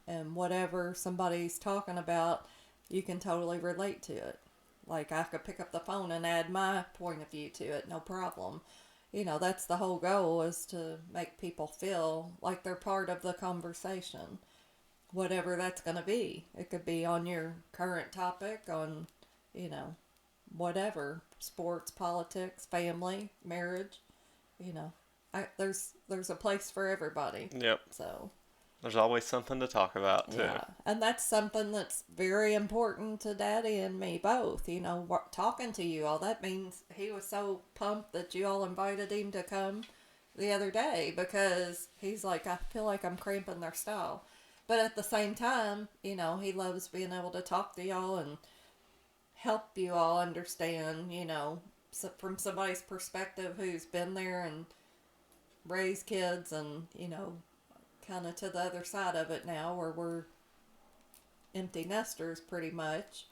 and whatever somebody's talking about, you can totally relate to it. Like, I could pick up the phone and add my point of view to it, no problem. That's the whole goal, is to make people feel like they're part of the conversation. Whatever that's going to be. It could be on your current topic, on, whatever. Sports, politics, family, marriage. There's a place for everybody. Yep. So, There's always something to talk about too. yeah. And that's something that's very important to Daddy and me both. Talking to you all. That means he was so pumped that you all invited him to come the other day because he's like, I feel like I'm cramping their style. But at the same time, he loves being able to talk to y'all and help you all understand, from somebody's perspective who's been there and raised kids and, kind of to the other side of it now where we're empty nesters pretty much.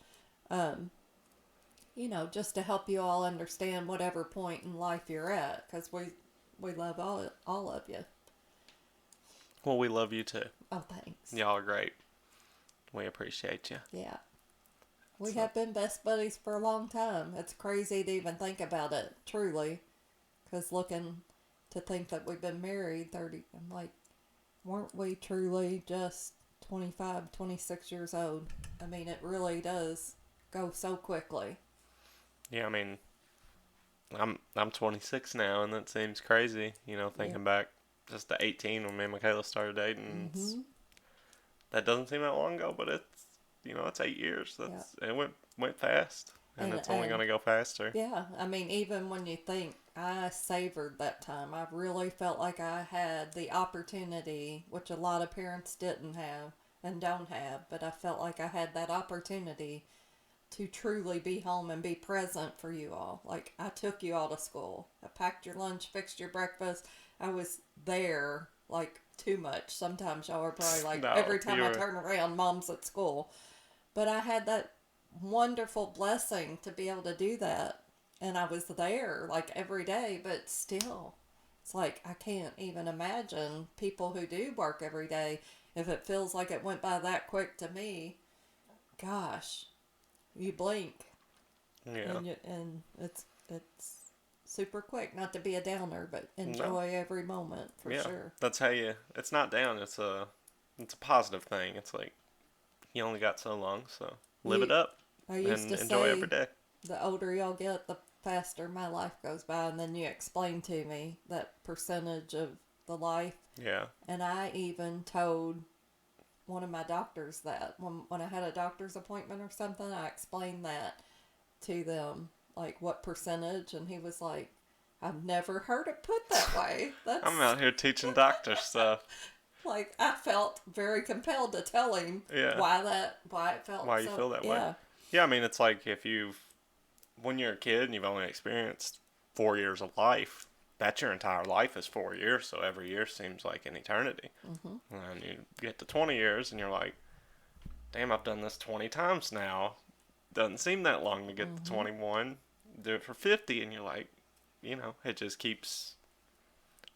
Just to help you all understand whatever point in life you're at, because we love all of you. Well, we love you too. Oh, thanks. Y'all are great. We appreciate you. Yeah. We have been best buddies for a long time. It's crazy to even think about it, truly. Because looking to think that we've been married 30, I'm like, weren't we truly just 25, 26 years old. I mean, it really does go so quickly. Yeah, I mean, I'm 26 now, and that seems crazy. You know, thinking back just to 18 when me and Michaela started dating. That doesn't seem that long ago, but it's 8 years. It went fast, and it's only gonna go faster. Yeah, I mean, even when you think I savored that time, I really felt like I had the opportunity, which a lot of parents didn't have and don't have, but I felt like I had that opportunity to truly be home and be present for you all. Like, I took you all to school. I packed your lunch, fixed your breakfast. I was there, like, too much. Sometimes y'all are probably like, No, every time I turn around, Mom's at school. But I had that wonderful blessing to be able to do that. And I was there, like, every day, but still, it's like, I can't even imagine people who do work every day. If it feels like it went by that quick to me, gosh. You blink, Yeah. and it's super quick. Not to be a downer, but enjoy every moment for sure. That's how it's not down. It's a positive thing. It's like you only got so long, so live it up I used and to enjoy say, every day. the older y'all get, the faster my life goes by, and then you explain to me that percentage of the life. Yeah. And I even told one of my doctors that when I had a doctor's appointment or something, I explained that to them, like what percentage, and he was like, I've never heard it put that way. I'm out here teaching doctor stuff. Like, I felt very compelled to tell him why it felt why you feel that way. Yeah, I mean, it's like when you're a kid and you've only experienced 4 years of life, that's your entire life is 4 years, so every year seems like an eternity. And then you get to 20 years and you're like, damn, I've done this 20 times now. Doesn't seem that long to get to 21. Do it for 50 and you're like, it just keeps,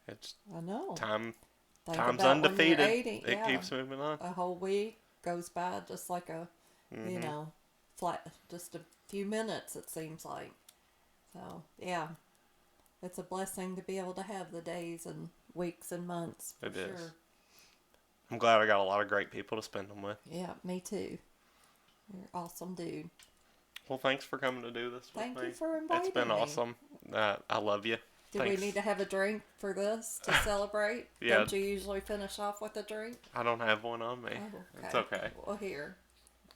I know. time's undefeated. 80, it keeps moving on. A whole week goes by just like flat, just a few minutes, it seems like. So, yeah. It's a blessing to be able to have the days and weeks and months. For It is. Sure. I'm glad I got a lot of great people to spend them with. Yeah, me too. You're an awesome dude. Well, thanks for coming to do this with me. Thank you for inviting me. It's been awesome. I love you. Do we need to have a drink for this to celebrate? Yeah. Don't you usually finish off with a drink? I don't have one on me. Oh, okay. It's okay. Well, here.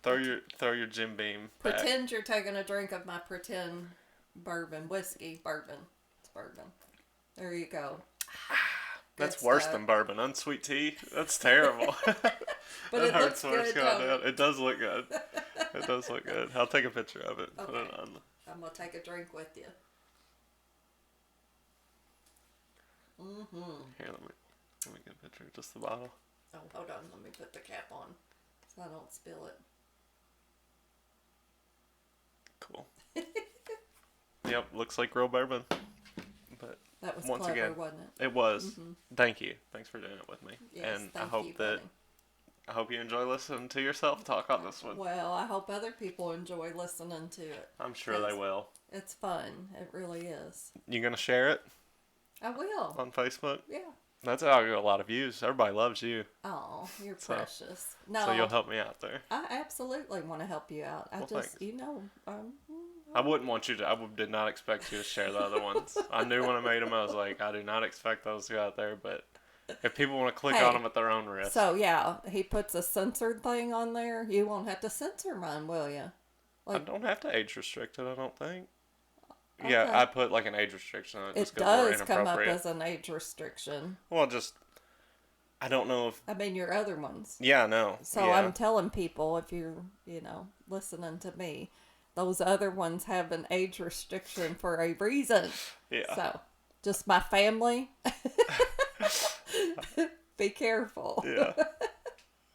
Throw your Jim Beam back. Pretend you're taking a drink of my pretend whiskey bourbon. It's bourbon. There you go. That's worse than bourbon. Unsweet tea? That's terrible. But it looks good, down. It does look good. It does look good. I'll take a picture of it and put it on. I'm going to take a drink with you. Here, let me get a picture of just the bottle. Oh, hold on. Let me put the cap on so I don't spill it. Cool. Yep, looks like real bourbon. But that was once clever, again, wasn't it? It was. Thank you. Thanks for doing it with me. Yes, and I hope you enjoy listening to yourself talk on this one. Well, I hope other people enjoy listening to it. I'm sure they will. It's fun. It really is. You gonna share it? I will. On Facebook? Yeah. That's how I get a lot of views. Everybody loves you. Oh, you're precious. No. So you'll help me out there. I absolutely want to help you out. Thanks. I wouldn't want you to. Did not expect you to share the other ones. I knew when I made them, I was like, I do not expect those to go out there, but if people want to click on them at their own risk. So, yeah, he puts a censored thing on there. You won't have to censor mine, will you? I don't have to age restrict it, I don't think. Okay. Yeah, I put like an age restriction on it. It does come up as an age restriction. Well, I don't know if... I mean, your other ones. Yeah, I know. So yeah. I'm telling people, if you're, listening to me, those other ones have an age restriction for a reason. Yeah. So, just my family, be careful. Yeah.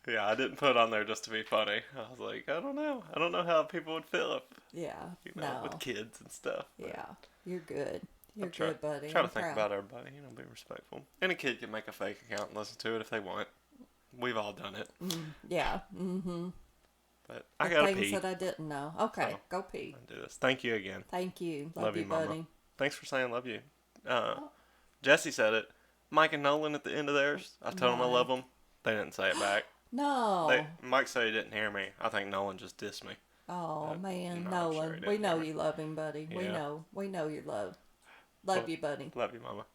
Yeah, I didn't put on there just to be funny. I was like, I don't know. I don't know how people would feel with kids and stuff. Yeah, you're good. You're good, buddy. Try to think about everybody, be respectful. And a kid can make a fake account and listen to it if they want. We've all done it. Yeah. Mm-hmm. But I gotta pee. Things that I didn't know. Okay, so, go pee. Do this. Thank you again. Thank you. Love you, Mama. buddy. Thanks for saying love you. Jesse said it. Mike and Nolan at the end of theirs. I told them I love them. They didn't say it back. No. Mike said he didn't hear me. I think Nolan just dissed me. Oh, man, no, I'm sure he Nolan. We didn't know hear me. you love him, buddy. We Yeah. know. We know you love. Love you, buddy. Love you, Mama.